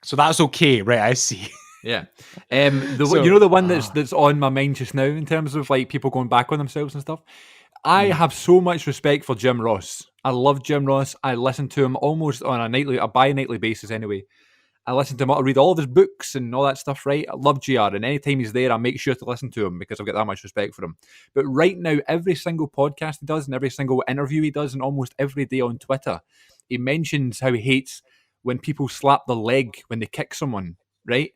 So that's okay, right? I see. Yeah. You know the one that's on my mind just now in terms of like people going back on themselves and stuff? I have so much respect for Jim Ross. I love Jim Ross. I listen to him almost on a bi-nightly basis anyway. I listen to him, I read all of his books and all that stuff, right? I love JR, and anytime he's there, I make sure to listen to him because I've got that much respect for him. But right now, every single podcast he does and every single interview he does and almost every day on Twitter, he mentions how he hates when people slap the leg when they kick someone, right?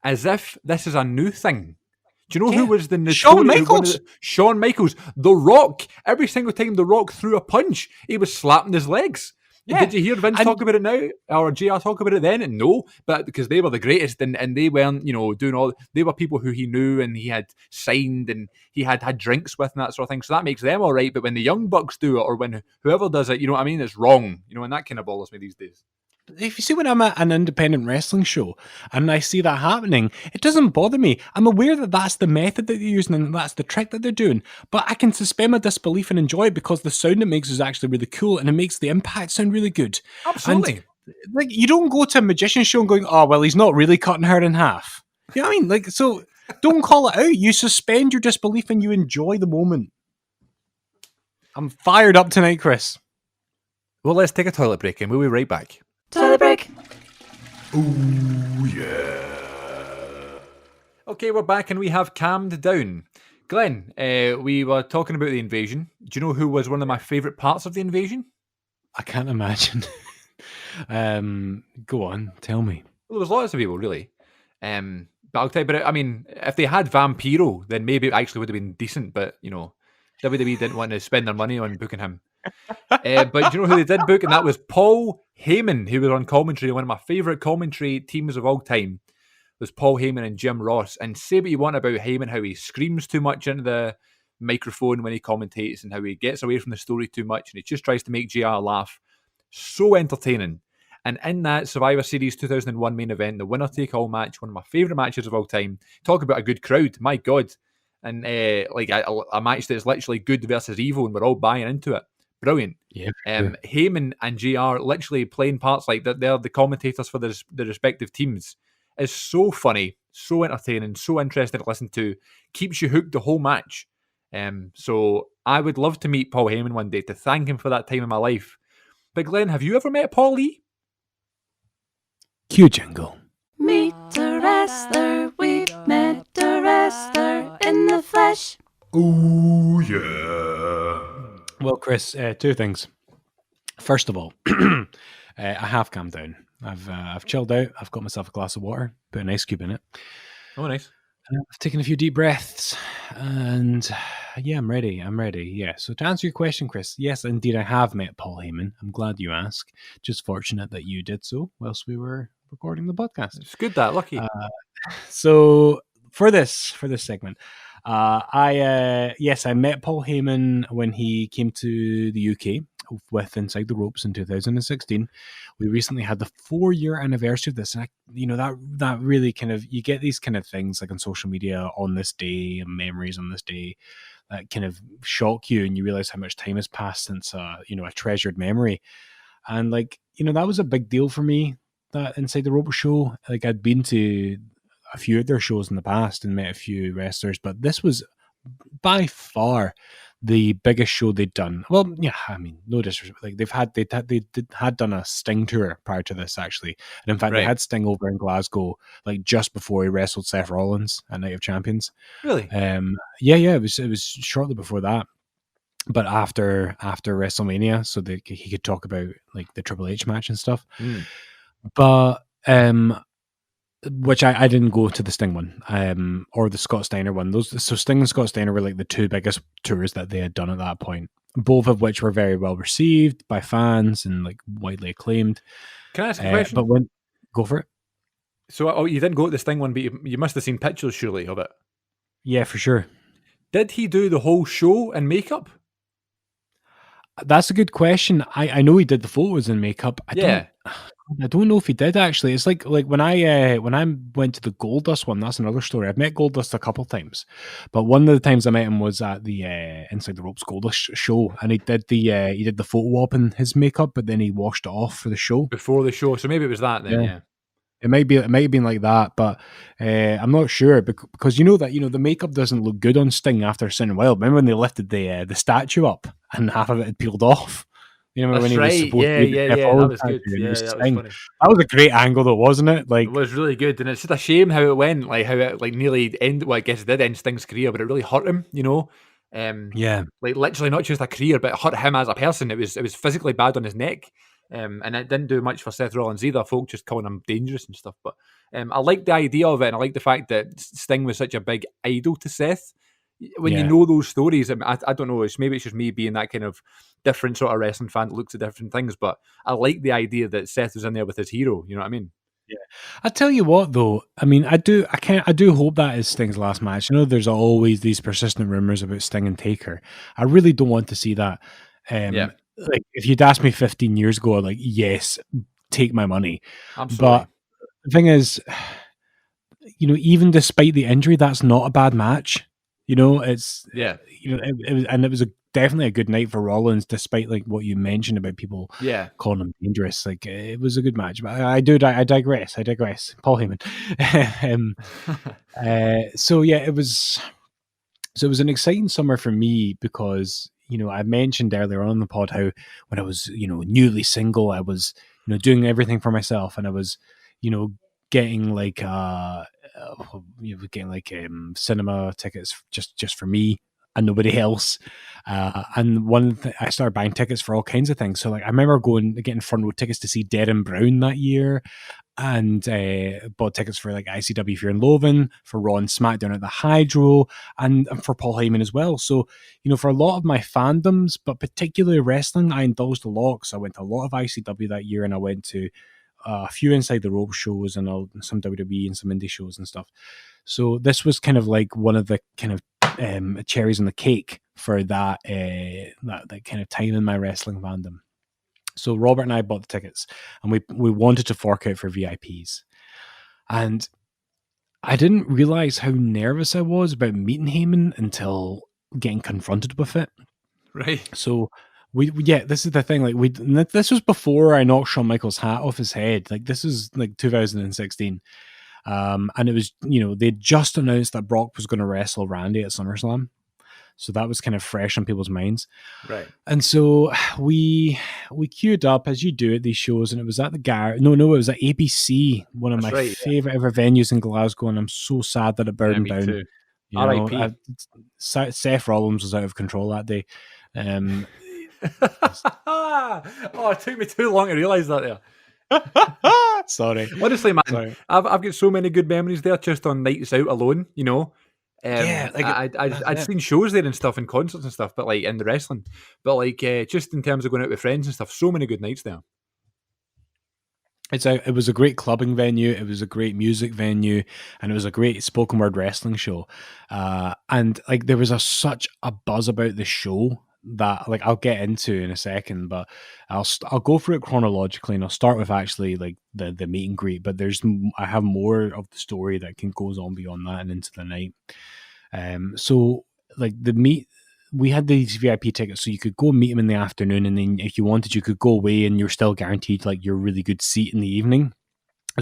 As if this is a new thing. Do you know who was the notorious Shawn Michaels? The Rock. Every single time The Rock threw a punch, he was slapping his legs. Yeah. Did you hear Vince talk about it now? Or JR talk about it then? No, but because they were the greatest and they weren't, doing all... They were people who he knew and he had signed and he had drinks with and that sort of thing. So that makes them all right. But when the Young Bucks do it or when whoever does it, you know what I mean? It's wrong. And that kind of bothers me these days. If you see when I'm at an independent wrestling show and I see that happening, it doesn't bother me. I'm aware that that's the method that they're using and that's the trick that they're doing, but I can suspend my disbelief and enjoy it because the sound it makes is actually really cool and it makes the impact sound really good. Absolutely. And, you don't go to a magician show and going, oh, well, he's not really cutting her in half. You know what I mean? So don't call it out. You suspend your disbelief and you enjoy the moment. I'm fired up tonight, Chris. Well, let's take a toilet break and we'll be right back. Toilet break. Ooh, yeah. Okay, we're back and we have calmed down. Glenn, we were talking about the invasion. Do you know who was one of my favourite parts of the invasion? I can't imagine. Go on, tell me. Well, there was lots of people, really. But I'll tell you about it. I mean, if they had Vampiro, then maybe it actually would have been decent, but, WWE didn't want to spend their money on booking him. But do you know who they did book? And that was Paul Heyman, who was on commentary. One of my favourite commentary teams of all time was Paul Heyman and Jim Ross. And say what you want about Heyman, how he screams too much into the microphone when he commentates and how he gets away from the story too much and he just tries to make JR laugh. So entertaining. And in that Survivor Series 2001 main event, the winner-take-all match, one of my favourite matches of all time. Talk about a good crowd, my God. And a match that's literally good versus evil and we're all buying into it. Brilliant. Yeah. Heyman and JR literally playing parts like that. They're the commentators for the respective teams. Is so funny, so entertaining, so interesting to listen to. Keeps you hooked the whole match. So I would love to meet Paul Heyman one day to thank him for that time in my life. But Glenn, have you ever met Paul Lee? Cue jingle. Meet a wrestler, we've met a wrestler in the flesh. Oh yeah. Well, Chris, two things. First of all, I have calmed down. I've chilled out. I've got myself a glass of water, put an ice cube in it. Oh, nice. I've taken a few deep breaths, and yeah, I'm ready. Yeah. So to answer your question, Chris, yes, indeed, I have met Paul Heyman. I'm glad you asked. Just fortunate that you did so whilst we were recording the podcast. It's good that lucky. So for this segment. I met Paul Heyman when he came to the UK with Inside the Ropes in 2016. We recently had the 4-year anniversary of this, and that really kind of, you get these kind of things like on social media on this day and memories on this day that kind of shock you, and you realize how much time has passed since a treasured memory. And that was a big deal for me, that Inside the Ropes show. Like, I'd been to a few of their shows in the past and met a few wrestlers, but this was by far the biggest show they'd done. Well, yeah, I mean, no disrespect. Like they had done a Sting tour prior to this, actually, and in fact, they had Sting over in Glasgow like just before he wrestled Seth Rollins at Night of Champions. Really? Yeah, it was shortly before that, but after WrestleMania, so that he could talk about like the Triple H match and stuff. But which I didn't go to the Sting one, or the Scott Steiner one. So Sting and Scott Steiner were like the two biggest tours that they had done at that point, both of which were very well received by fans and like widely acclaimed. Can I ask a question? But go for it. So, you didn't go to the Sting one, but you must have seen pictures, surely, of it. Yeah, for sure. Did he do the whole show in makeup? That's a good question. I know he did the photos in makeup. I don't know if he did actually. It's like when I went to the Goldust one. That's another story. I've met Goldust a couple times, but one of the times I met him was at the Inside the Ropes Goldust show, and he did the photo op in his makeup, but then he washed it off for the show before the show. So maybe it was that then. Yeah. It might have been like that, but I'm not sure because the makeup doesn't look good on Sting after a certain while. Remember when they lifted the statue up and half of it had peeled off? You know, when he was supposed to be that was good. Yeah, that was funny. That was a great angle, though, wasn't it? Like, it was really good, and it's just a shame how it went. Like how it nearly ended. Well, I guess it did end Sting's career, but it really hurt him. You know. Like literally not just a career, but it hurt him as a person. It was physically bad on his neck. And it didn't do much for Seth Rollins either. Folk just calling him dangerous and stuff. But I like the idea of it, and I like the fact that Sting was such a big idol to Seth. When you know those stories, I don't know. Maybe it's just me being that kind of different sort of wrestling fan that looks at different things. But I like the idea that Seth was in there with his hero. You know what I mean? Yeah. I tell you what, though. I mean, I do hope that is Sting's last match. You know, there's always these persistent rumors about Sting and Taker. I really don't want to see that. Like if you'd asked me 15 years ago, I'd like, yes, take my money. Absolutely. But the thing is, even despite the injury, that's not a bad match. It was definitely a good night for Rollins, despite like what you mentioned about people calling him dangerous. Like it was a good match. But I digress. Paul Heyman. It was an exciting summer for me because I mentioned earlier on in the pod how when I was newly single, I was doing everything for myself, and I was getting like cinema tickets just for me and nobody else. And I started buying tickets for all kinds of things. So like I remember getting front row tickets to see Dead and Brown that year, and bought tickets for like ICW Fear and Loathing, for Raw and SmackDown at the Hydro, and for Paul Heyman as well. So for a lot of my fandoms, but particularly wrestling, I indulged a lot. So I went to a lot of ICW that year, and I went to a few Inside the Ropes shows and some WWE and some indie shows and stuff. So this was kind of like one of the kind of cherries on the cake for that kind of time in my wrestling fandom. So Robert and I bought the tickets, and we wanted to fork out for VIPs. And I didn't realize how nervous I was about meeting Heyman until getting confronted with it. Right. So this is the thing. Like this was before I knocked Shawn Michaels' hat off his head. Like this is like 2016. And it was, they just announced that Brock was going to wrestle Randy at SummerSlam. So that was kind of fresh on people's minds. Right. And so we queued up as you do at these shows, and it was at the it was at ABC, one of my favorite ever venues in Glasgow, and I'm so sad that it burned down. Too. R.I.P. Seth Rollins was out of control that day. It took me too long to realise that there. Sorry. Honestly, man, I've got so many good memories there just on nights out alone, I'd seen shows there and stuff and concerts and stuff, but like in the wrestling, but like just in terms of going out with friends and stuff, so many good nights there. It was a great clubbing venue, it was a great music venue, and it was a great spoken word wrestling show. And like there was such a buzz about the show that like I'll get into in a second, but I'll go through it chronologically, and I'll start with actually like the meet and greet, but I have more of the story that goes on beyond that and into the night. So like we had these VIP tickets, so you could go meet him in the afternoon, and then if you wanted, you could go away, and you're still guaranteed like your really good seat in the evening,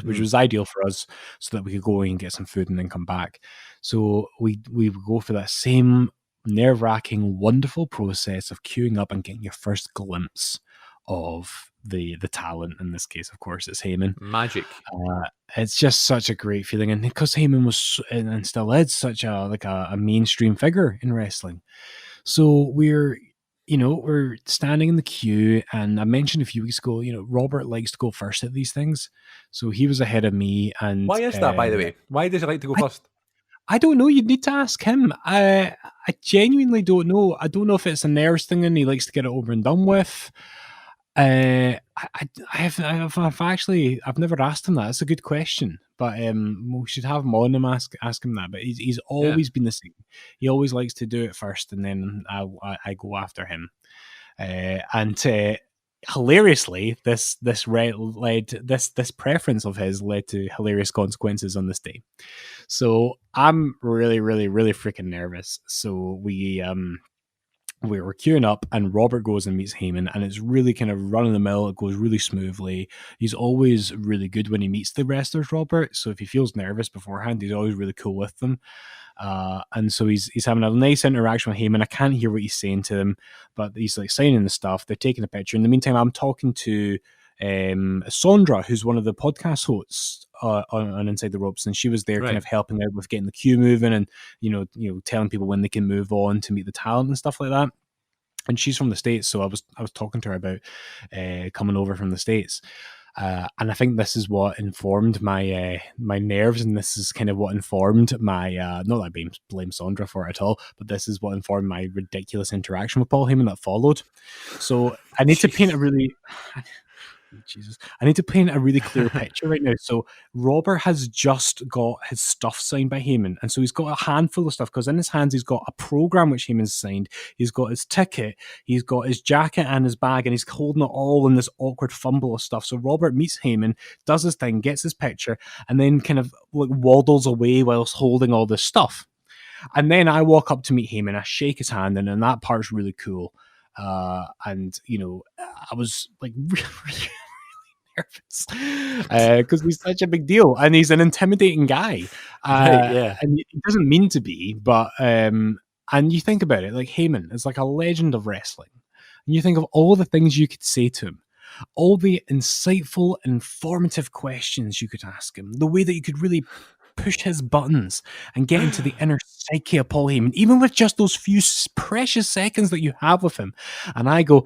which was ideal for us, so that we could go away and get some food and then come back. So we would go for that same nerve-wracking, wonderful process of queuing up and getting your first glimpse of the talent. In this case, of course, it's Heyman. Magic. It's just such a great feeling, and because Heyman was and still is such a mainstream figure in wrestling, so we're standing in the queue, and I mentioned a few weeks ago, Robert likes to go first at these things, so he was ahead of me. And why is that, by the way? Why does he like to go first? I don't know. You'd need to ask him. I genuinely don't know. I don't know if it's a nerves thing and he likes to get it over and done with. I've never asked him that. It's a good question, but we should have him on and ask him that. But he's always been the same. He always likes to do it first, and then I go after him. Hilariously, this preference of his led to hilarious consequences on this day. So I'm really, really, really freaking nervous. So we were queuing up, and Robert goes and meets Heyman, and it's really kind of run of the mill. It goes really smoothly. He's always really good when he meets the wrestlers, Robert. So if he feels nervous beforehand, he's always really cool with them. And so he's having a nice interaction with Heyman. I can't hear what he's saying to them, but he's like signing the stuff. They're taking a picture. In the meantime, I'm talking to Sondra, who's one of the podcast hosts on Inside the Ropes, and she was there kind of helping out with getting the queue moving and telling people when they can move on to meet the talent and stuff like that. And she's from the States, so I was talking to her about coming over from the States. And I think this is what informed my my nerves, and this is kind of what informed my not that I blame Sondra for it at all, but this is what informed my ridiculous interaction with Paul Heyman that followed. So I need to paint a really clear picture right now. So Robert has just got his stuff signed by Heyman, and so he's got a handful of stuff because in his hands he's got a program which Heyman's signed, he's got his ticket, he's got his jacket and his bag, and he's holding it all in this awkward fumble of stuff. So Robert meets Heyman, does his thing, gets his picture, and then kind of like waddles away whilst holding all this stuff. And then I walk up to meet Heyman, I shake his hand, and that part's really cool. And I was like really nervous because he's such a big deal and he's an intimidating guy. And he doesn't mean to be, but and you think about it, like Heyman is like a legend of wrestling, and you think of all the things you could say to him, all the insightful, informative questions you could ask him, the way that you could really push his buttons and get into the inner psyche of Paul Heyman, even with just those few precious seconds that you have with him. And I go,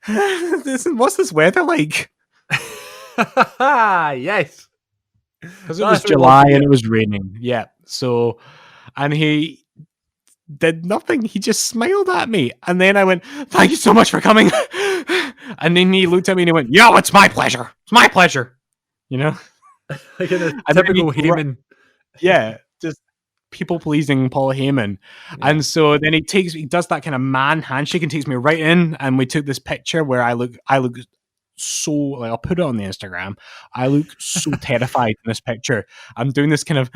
what's this weather like? Yes, because it was July and it was raining. Yeah. So, and he did nothing. He just smiled at me, and then I went, "Thank you so much for coming." And then he looked at me and he went, "Yo, it's my pleasure. It's my pleasure." Like in a typical Heyman. Yeah, just people pleasing Paul Heyman. Yeah. And so then he does that kind of man handshake and takes me right in, and we took this picture where I look so, like, I'll put it on the Instagram. I look so terrified in this picture. I'm doing this kind of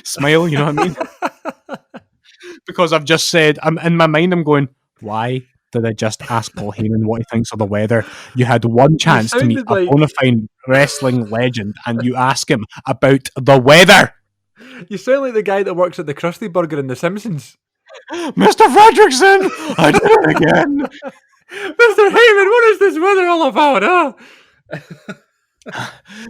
smile, you know what I mean? Because I've just said, I'm in my mind, I'm going, why did I just ask Paul Heyman what he thinks of the weather? You had one chance to meet a bona fide wrestling legend, and you ask him about the weather. You sound like the guy that works at the Krusty Burger in The Simpsons. Mr. Fredrickson, I did it again. Mr. Heyman, what is this weather all about?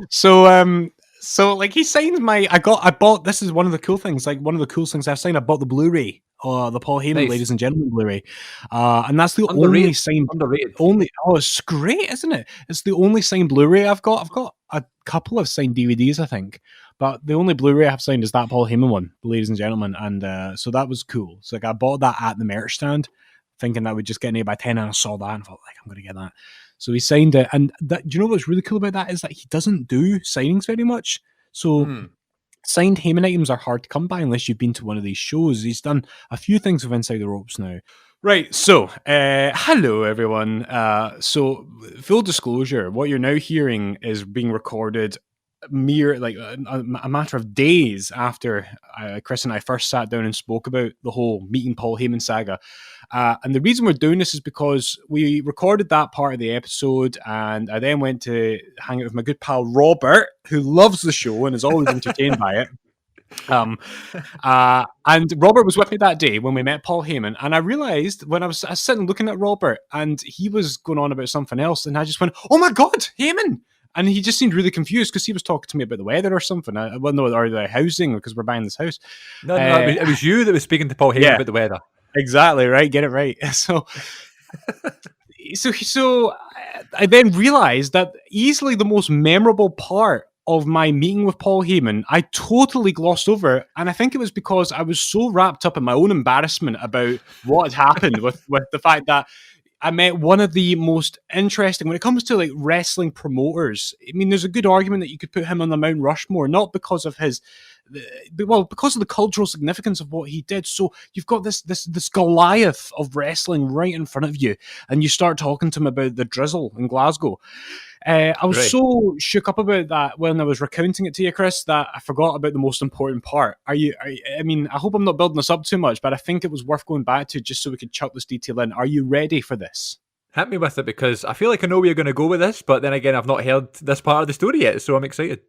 So like he signed I bought, this is one of the cool things, like one of the coolest things I've signed. I bought the Blu-ray, the Paul Heyman, Ladies and Gentlemen Blu-ray, and that's the only signed. It's great, isn't it? It's the only signed Blu-ray I've got. I've got a couple of signed DVDs, I think, but the only Blu-ray I've signed is that Paul Heyman one, Ladies and Gentlemen, and so that was cool. So like I bought that at the merch stand, thinking that would just get an 8x10, and I saw that and thought, like, I'm going to get that. So he signed it, and do you know what's really cool about that is that he doesn't do signings very much. So signed Heyman items are hard to come by unless you've been to one of these shows. He's done a few things with Inside the Ropes now. Right, so hello everyone. So full disclosure, what you're now hearing is being recorded mere like a matter of days after Chris and I first sat down and spoke about the whole meeting Paul Heyman saga. And the reason we're doing this is because we recorded that part of the episode, and I then went to hang out with my good pal Robert, who loves the show and is always entertained by it. And Robert was with me that day when we met Paul Heyman, and I realised when I was sitting looking at Robert, and he was going on about something else, and I just went, "Oh my God, Heyman!" And he just seemed really confused because he was talking to me about the weather or something. Well, no, or the housing, because we're buying this house. No, it was you that was speaking to Paul Heyman about the weather. Exactly, right. Get it right. So I then realised that easily the most memorable part of my meeting with Paul Heyman, I totally glossed over. And I think it was because I was so wrapped up in my own embarrassment about what had happened with the fact that I met one of the most interesting, when it comes to like wrestling promoters. I mean, there's a good argument that you could put him on the Mount Rushmore, not because of because of the cultural significance of what he did. So you've got this Goliath of wrestling right in front of you, and you start talking to him about the drizzle in Glasgow. I was so shook up about that when I was recounting it to you, Chris, that I forgot about the most important part. I mean, I hope I'm not building this up too much, but I think it was worth going back to just so we could chuck this detail in. Are you ready for this? Hit me with it, because I feel like I know where you're going to go with this, but then again, I've not heard this part of the story yet, so I'm excited.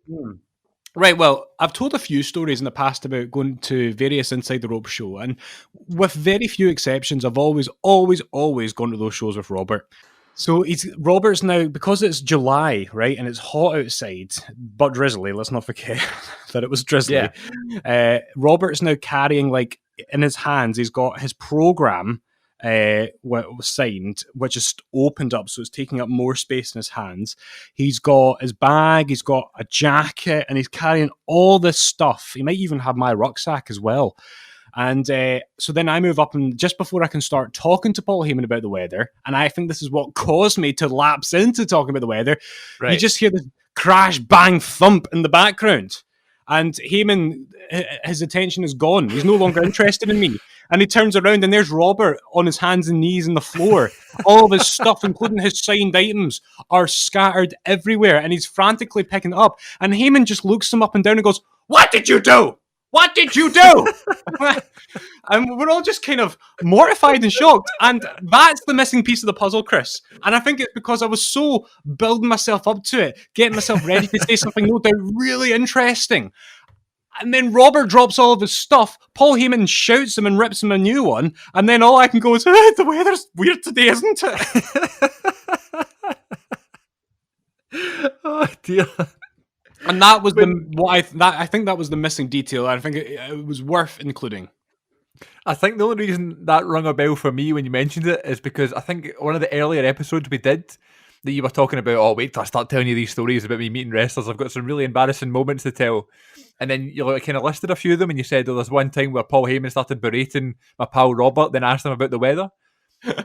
Right, well, I've told a few stories in the past about going to various Inside the Ropes show, and with very few exceptions, I've always gone to those shows with Robert. So Robert's now, because it's July, right, and it's hot outside, but drizzly, let's not forget that it was drizzly. Yeah. Robert's now carrying, like, in his hands, he's got his program was signed, which is opened up, so it's taking up more space in his hands. He's got his bag, he's got a jacket, and he's carrying all this stuff. He might even have my rucksack as well. And so then I move up, and just before I can start talking to Paul Heyman about the weather, and I think this is what caused me to lapse into talking about the weather, you just hear this crash, bang, thump in the background. And Heyman, his attention is gone. He's no longer interested in me. And he turns around, and there's Robert on his hands and knees on the floor. All of his stuff, including his signed items, are scattered everywhere, and he's frantically picking it up. And Heyman just looks him up and down and goes, "What did you do? What did you do?" And we're all just kind of mortified and shocked. And that's the missing piece of the puzzle, Chris. And I think it's because I was so building myself up to it, getting myself ready to say something no doubt really interesting. And then Robert drops all of his stuff. Paul Heyman shouts him and rips him a new one. And then all I can go is, "The weather's weird today, isn't it?" Oh, dear. And that was I think that was the missing detail. I think it was worth including. I think the only reason that rung a bell for me when you mentioned it is because I think one of the earlier episodes we did that you were talking about, "Oh, wait till I start telling you these stories about me meeting wrestlers. I've got some really embarrassing moments to tell." And then you kind of listed a few of them, and you said, "Oh, there's one time where Paul Heyman started berating my pal Robert, then asked him about the weather."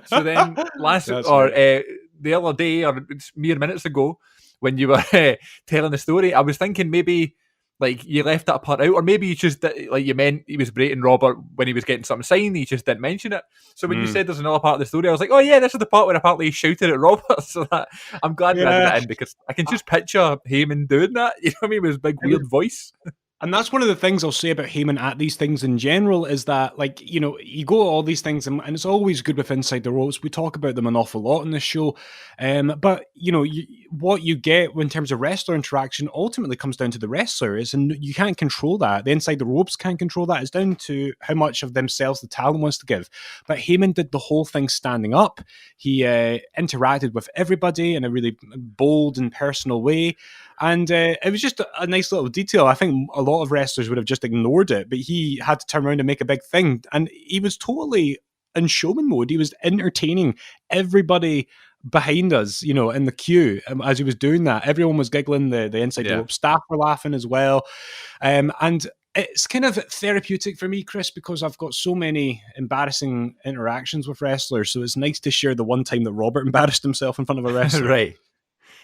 So then the other day, or mere minutes ago, when you were telling the story, I was thinking maybe like you left that part out, or maybe you just like you meant he was berating Robert when he was getting something signed. He just didn't mention it. So when you said there's another part of the story, I was like, "Oh yeah, this is the part where apparently he shouted at Robert." So that I'm glad you added that in, because I can just picture Heyman doing that. You know what I mean? With his big weird voice. And that's one of the things I'll say about Heyman at these things in general, is that, like, you know, you go to all these things, and it's always good with Inside the Ropes. We talk about them an awful lot in this show. But, you know, what you get in terms of wrestler interaction ultimately comes down to the wrestlers, and you can't control that. The Inside the Ropes can't control that. It's down to how much of themselves the talent wants to give. But Heyman did the whole thing standing up. He interacted with everybody in a really bold and personal way. And it was just a nice little detail. I think a lot of wrestlers would have just ignored it, but he had to turn around and make a big thing. And he was totally in showman mode. He was entertaining everybody behind us, you know, in the queue as he was doing that. Everyone was giggling. The Inside the Rope staff were laughing as well. And it's kind of therapeutic for me, Chris, because I've got so many embarrassing interactions with wrestlers. So it's nice to share the one time that Robert embarrassed himself in front of a wrestler. Right.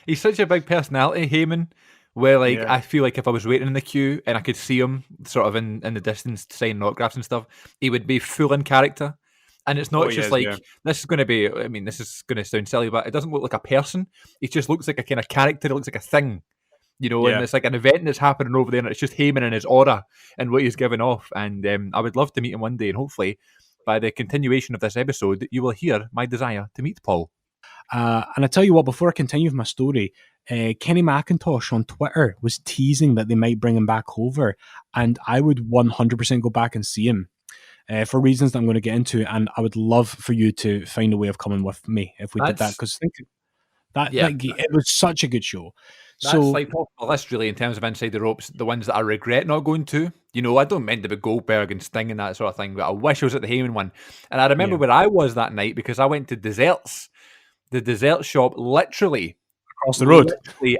He's such a big personality, Heyman, where like I feel like if I was waiting in the queue and I could see him sort of in the distance signing autographs and stuff, he would be full in character. And it's not this is going to be, I mean, this is going to sound silly, but it doesn't look like a person. It just looks like a kind of character. It looks like a thing, you know, and it's like an event that's happening over there, and it's just Heyman and his aura and what he's giving off. And I would love to meet him one day, and hopefully by the continuation of this episode, you will hear my desire to meet Paul. And I tell you what, before I continue with my story, Kenny McIntosh on Twitter was teasing that they might bring him back over, and I would 100% go back and see him. For reasons that I'm going to get into, and I would love for you to find a way of coming with me if we did that, because it was such a good show. That's like top of the list, really, in terms of Inside the Ropes, the ones that I regret not going to. You know, I don't mind about Goldberg and Sting and that sort of thing, but I wish I was at the Heyman one. And I remember where I was that night because I went to Desserts, the dessert shop, literally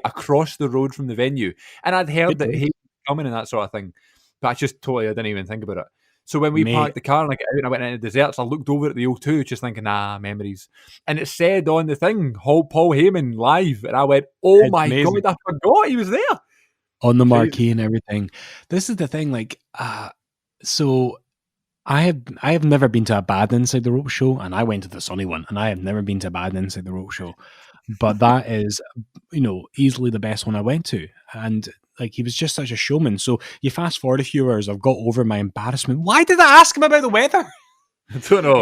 across the road from the venue. And I'd heard that Heyman was coming and that sort of thing, but I didn't even think about it. So when we parked the car and I got out and I went into Desserts, I looked over at the O2 just thinking, memories. And it said on the thing, Paul Heyman live. And I went, oh my God, I forgot he was there. On the marquee and everything. This is the thing, so I have never been to a bad Inside the Rope show, and I went to the Sunny one, and I have never been to a bad Inside the Rope show. But that is, easily the best one I went to. And he was just such a showman. So you fast forward a few hours, I've got over my embarrassment. Why did I ask him about the weather? I don't know.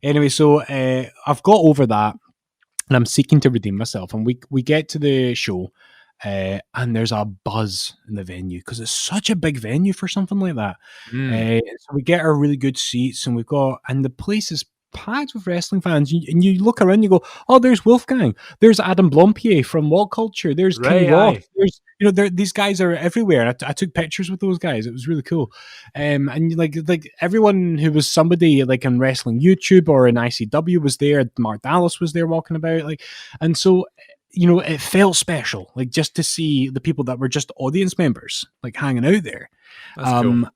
Anyway, so I've got over that, and I'm seeking to redeem myself. And we get to the show, and there's a buzz in the venue because it's such a big venue for something like that. So we get our really good seats, and and the place is packed with wrestling fans, and you look around, you go, oh, there's Wolfgang, there's Adam Blompier from What Culture, there's King Roth, there's these guys are everywhere, and I took pictures with those guys. It was really cool. And like everyone who was somebody on wrestling YouTube or in ICW was there. Mark Dallas was there walking about, and so it felt special, just to see the people that were just audience members hanging out there. That's cool.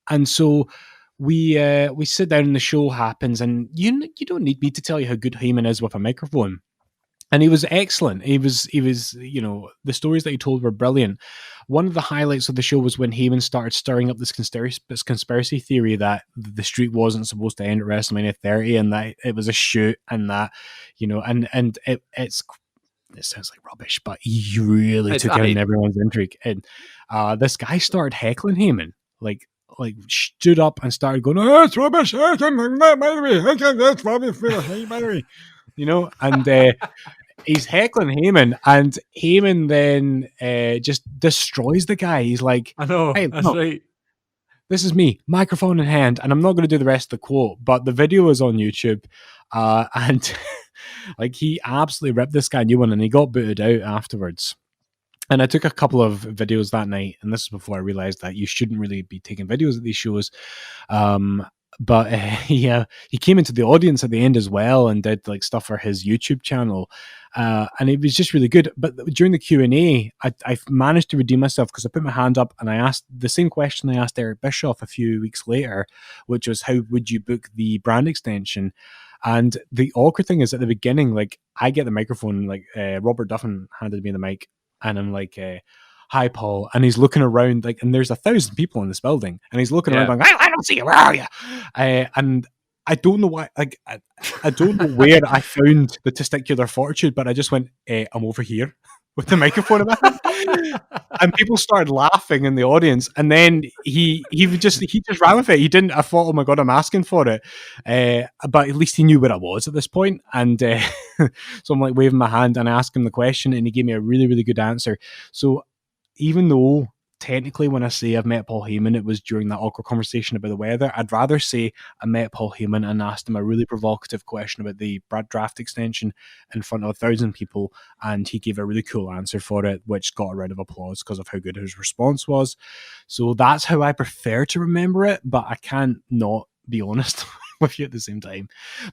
And so we sit down and the show happens, and you don't need me to tell you how good Heyman is with a microphone. And he was excellent. He was, the stories that he told were brilliant. One of the highlights of the show was when Heyman started stirring up this conspiracy theory that the streak wasn't supposed to end at WrestleMania 30, and that it was a shoot, and that, and it sounds like rubbish, but he really took out everyone's intrigue. And this guy started heckling Heyman, stood up and started going, oh, it's rubbish, that's rubbish, and he's heckling Heyman, and Heyman then just destroys the guy. He's like, I know, hey, that's right. This is me, microphone in hand, and I'm not going to do the rest of the quote, but the video is on YouTube, and he absolutely ripped this guy a new one, and he got booted out afterwards. And I took a couple of videos that night, and this is before I realized that you shouldn't really be taking videos at these shows. But he came into the audience at the end as well and did stuff for his YouTube channel, and it was just really good. But during the Q&A, I managed to redeem myself because I put my hand up and I asked the same question I asked Eric Bischoff a few weeks later, which was, how would you book the brand extension? And the awkward thing is, at the beginning, I get the microphone, Robert Duffin handed me the mic, and I'm like, hi, Paul. And he's looking around, and there's 1,000 people in this building, and he's looking around going, I don't see you, where are you? And I don't know why, I don't know where I found the testicular fortitude, but I just went, I'm over here with the microphone in my hand. And people started laughing in the audience, and then he just ran with it. He didn't. I thought, oh my God, I'm asking for it, but at least he knew where I was at this point. And so I'm waving my hand, and I asked him the question, and he gave me a really, really good answer. So even though technically when I say I've met Paul Heyman, it was during that awkward conversation about the weather, I'd rather say I met Paul Heyman and asked him a really provocative question about the draft extension in front of 1,000 people, and he gave a really cool answer for it, which got a round of applause because of how good his response was. So that's how I prefer to remember it, but I can't not be honest with you at the same time.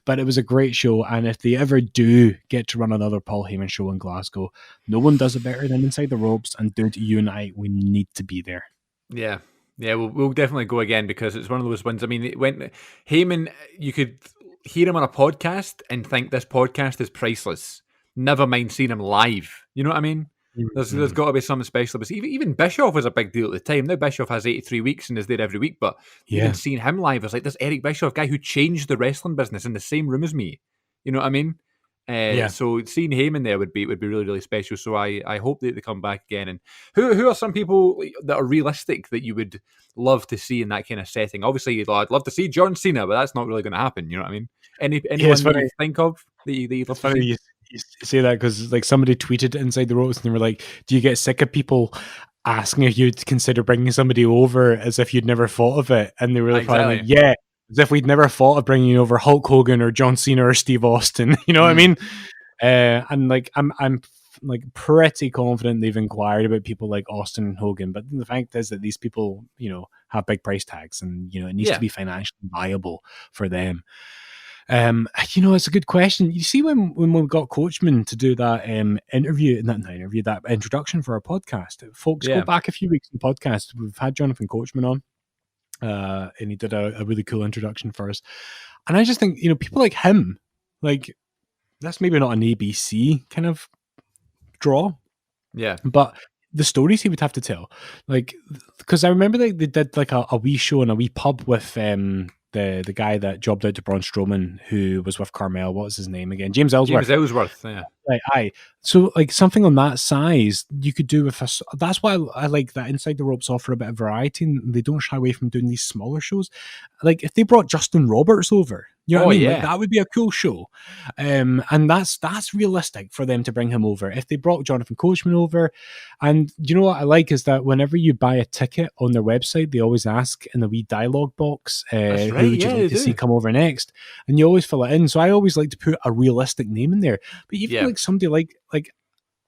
But it was a great show, and if they ever do get to run another Paul Heyman show in Glasgow, no one does it better than Inside the Ropes, and dude, you and I, we need to be there. Yeah, we'll definitely go again, because it's one of those ones. I mean, when Heyman, you could hear him on a podcast and think this podcast is priceless, never mind seeing him live. You know what I mean? There's got to be something special. But even Bischoff was a big deal at the time. Now Bischoff has 83 weeks and is there every week, but even seeing him live, it's this Eric Bischoff guy who changed the wrestling business in the same room as me. You know what I mean? So seeing Heyman there would be really, really special. So I hope that they come back again. And who are some people that are realistic that you would love to see in that kind of setting? Obviously, I'd love to see John Cena, but that's not really going to happen. You know what I mean? Anyone that you think of that you'd love to see? You say that because like somebody tweeted Inside the Ropes and they were like, "Do you get sick of people asking if you'd consider bringing somebody over as if you'd never thought of it?" And they were replying like, "Yeah, as if we'd never thought of bringing over Hulk Hogan or John Cena or Steve Austin." You know what I mean? And like I'm like pretty confident they've inquired about people like Austin and Hogan, but the fact is that these people, have big price tags, and it needs to be financially viable for them. It's a good question. You see, when we got Coachman to do that that introduction for our podcast, folks, go back a few weeks in the podcast. We've had Jonathan Coachman on, and he did a really cool introduction for us. And I just think, people like him, like that's maybe not an ABC kind of draw, but the stories he would have to tell, like, because I remember they did like a wee show in a wee pub with the guy that jobbed out to Braun Strowman, who was with Carmel. What was his name again? James Ellsworth. Yeah. Right, aye. So like something on that size you could do with us. That's why I like that Inside the Ropes offer a bit of variety, and they don't shy away from doing these smaller shows. Like if they brought Justin Roberts over, you know what I mean? Like, that would be a cool show. And that's realistic for them to bring him over. If they brought Jonathan Coachman over, and you know what I like is that whenever you buy a ticket on their website, they always ask in the wee dialogue box, who would you like to see come over next? And you always fill it in. So I always like to put a realistic name in there. But even like somebody like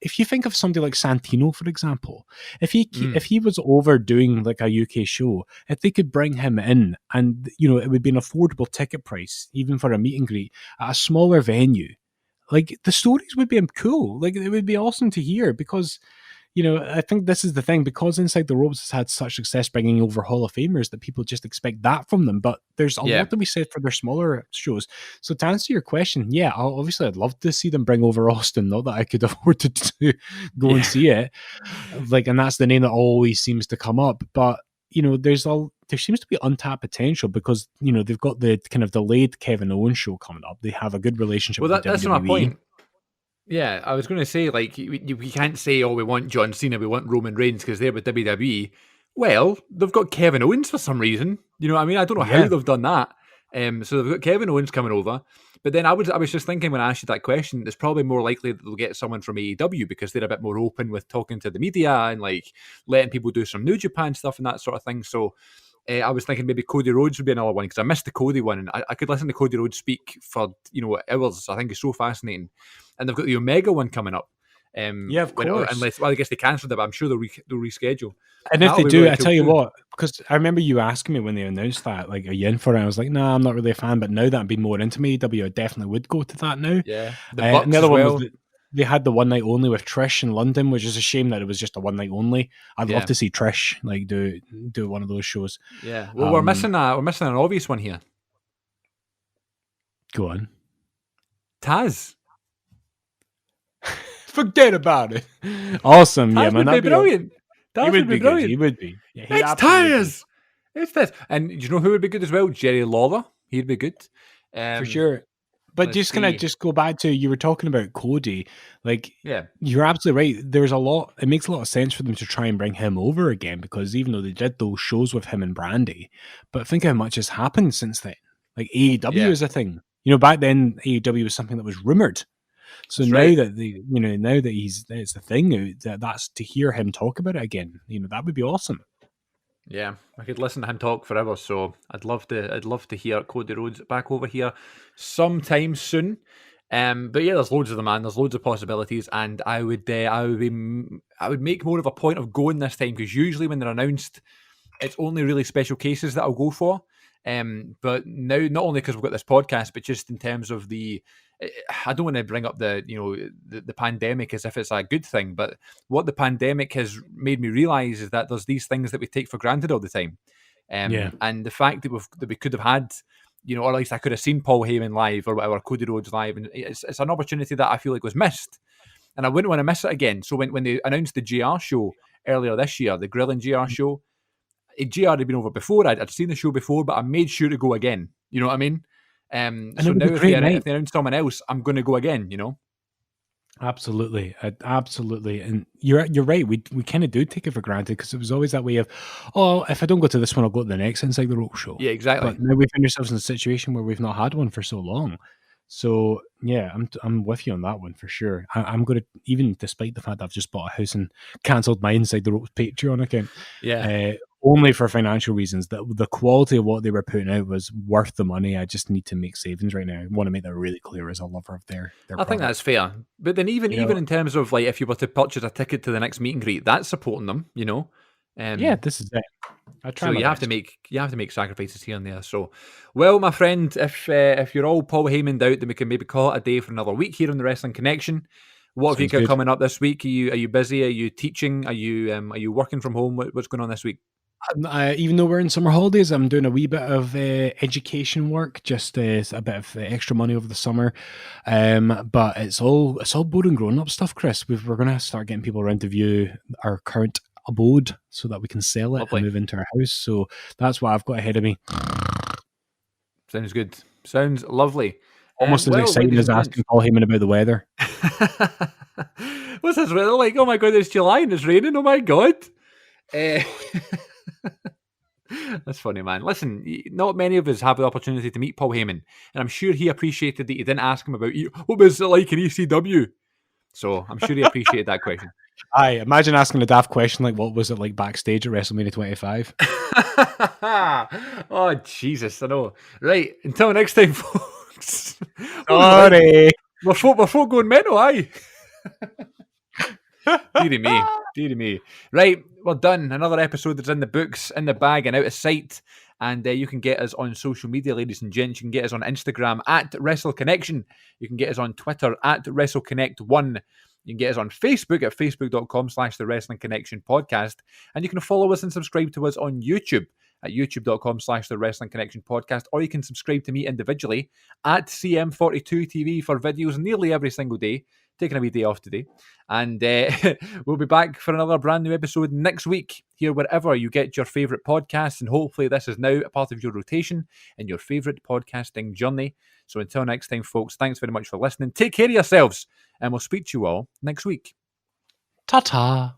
if you think of somebody like Santino, for example, if he was over doing like a UK show, if they could bring him in and it would be an affordable ticket price, even for a meet and greet at a smaller venue, like the stories would be cool. Like it would be awesome to hear because I think this is the thing, because Inside the Ropes has had such success bringing over Hall of Famers that people just expect that from them. But there's a lot to be said for their smaller shows. So to answer your question, I'd love to see them bring over Austin. Not that I could afford to go and see it. Like, and that's the name that always seems to come up. But there seems to be untapped potential because they've got the kind of delayed Kevin Owens show coming up. They have a good relationship. With that's my point. Yeah, I was going to say, like, we can't say, we want John Cena, we want Roman Reigns because they're with WWE. Well, they've got Kevin Owens for some reason. You know what I mean? I don't know how they've done that. So they've got Kevin Owens coming over. But then I was just thinking when I asked you that question, it's probably more likely that they'll get someone from AEW because they're a bit more open with talking to the media and, like, letting people do some New Japan stuff and that sort of thing. So I was thinking maybe Cody Rhodes would be another one because I missed the Cody one, and I could listen to Cody Rhodes speak for hours. I think it's so fascinating. And they've got the Omega one coming up. Of course. I guess they cancelled it, but I'm sure they'll reschedule. And if they do, really I tell you what, because I remember you asking me when they announced that, like, are you in for it? I was like, nah, I'm not really a fan. But now that I'm being more into AEW, I definitely would go to that now. Yeah. And the other one was they had the one night only with Trish in London, which is a shame that it was just a one night only. I'd love to see Trish like do one of those shows. Yeah. Well, we're missing an obvious one here. Go on. Taz. Forget about it. Awesome. Taz would be brilliant. Taz would be brilliant. He would be. Yeah, it's Taz. It's Taz. And you know who would be good as well? Jerry Lawler. He'd be good. For sure. But just go back to, you were talking about Cody. Like, you're absolutely right. It makes a lot of sense for them to try and bring him over again, because even though they did those shows with him and Brandy, but think how much has happened since then. Like, AEW is a thing. Back then AEW was something that was rumored. So now that it's the thing, that's to hear him talk about it again. That would be awesome. Yeah, I could listen to him talk forever. So I'd love to hear Cody Rhodes back over here sometime soon. But yeah, there's loads of them, man. There's loads of possibilities, and I would make more of a point of going this time, because usually when they're announced, it's only really special cases that I'll go for. But now, not only because we've got this podcast, but just in terms of I don't want to bring up the pandemic as if it's a good thing, but what the pandemic has made me realize is that there's these things that we take for granted all the time. And the fact that we could have had, or at least I could have seen Paul Heyman live or whatever, Cody Rhodes live, and it's an opportunity that I feel like was missed, and I wouldn't want to miss it again. So when they announced the GR show earlier this year, the Grilling GR show, GR had been over before. I'd seen the show before, but I made sure to go again. You know what I mean? So now if they announce someone else, I'm going to go again, Absolutely. And you're right. We kind of do take it for granted, because it was always that way of, if I don't go to this one, I'll go to the next Inside the Ropes show. Yeah, exactly. But now we find ourselves in a situation where we've not had one for so long. So yeah, I'm with you on that one for sure. I'm going to, even despite the fact that I've just bought a house and cancelled my Inside the Ropes Patreon account, only for financial reasons. That the quality of what they were putting out was worth the money. I just need to make savings right now. I want to make that really clear as a lover of their I think that's fair. But then even in terms of like if you were to purchase a ticket to the next meet and greet, that's supporting them, you know. Yeah, this is it. So you have to make sacrifices here and there. So, well, my friend, if you're all Paul Heyman out, then we can maybe call it a day for another week here on the Wrestling Connection. What have you got coming up this week? Are you busy? Are you teaching? Are you working from home? What's going on this week? Even though we're in summer holidays, I'm doing a wee bit of education work, just a bit of extra money over the summer. But it's all boring grown up stuff, Chris. We're going to start getting people around to view our current abode so that we can sell it and move into our house. So that's what I've got ahead of me. Sounds good. Sounds lovely. Almost as exciting as asking Paul Heyman about the weather. What's this weather like? Oh my God, it's July and it's raining. Oh my God. That's funny, man. Listen, not many of us have the opportunity to meet Paul Heyman, and I'm sure he appreciated that you didn't ask him about what was it like in ECW. So I'm sure he appreciated that question. I imagine asking a daft question like, what was it like backstage at WrestleMania 25? Oh, Jesus, I know. Right, until next time, folks. Sorry. My folk going mental, aye. Deary me. Right, we're done. Another episode that's in the books, in the bag, and out of sight. And you can get us on social media, ladies and gents. You can get us on Instagram at WrestleConnection. You can get us on Twitter at WrestleConnect1. You can get us on Facebook at facebook.com/The Wrestling Connection Podcast. And you can follow us and subscribe to us on YouTube at youtube.com/The Wrestling Connection Podcast. Or you can subscribe to me individually at CM42TV for videos nearly every single day. Taking a wee day off today. And we'll be back for another brand new episode next week, here wherever you get your favourite podcasts. And hopefully this is now a part of your rotation in your favourite podcasting journey. So until next time, folks, thanks very much for listening. Take care of yourselves, and we'll speak to you all next week. Ta-ta.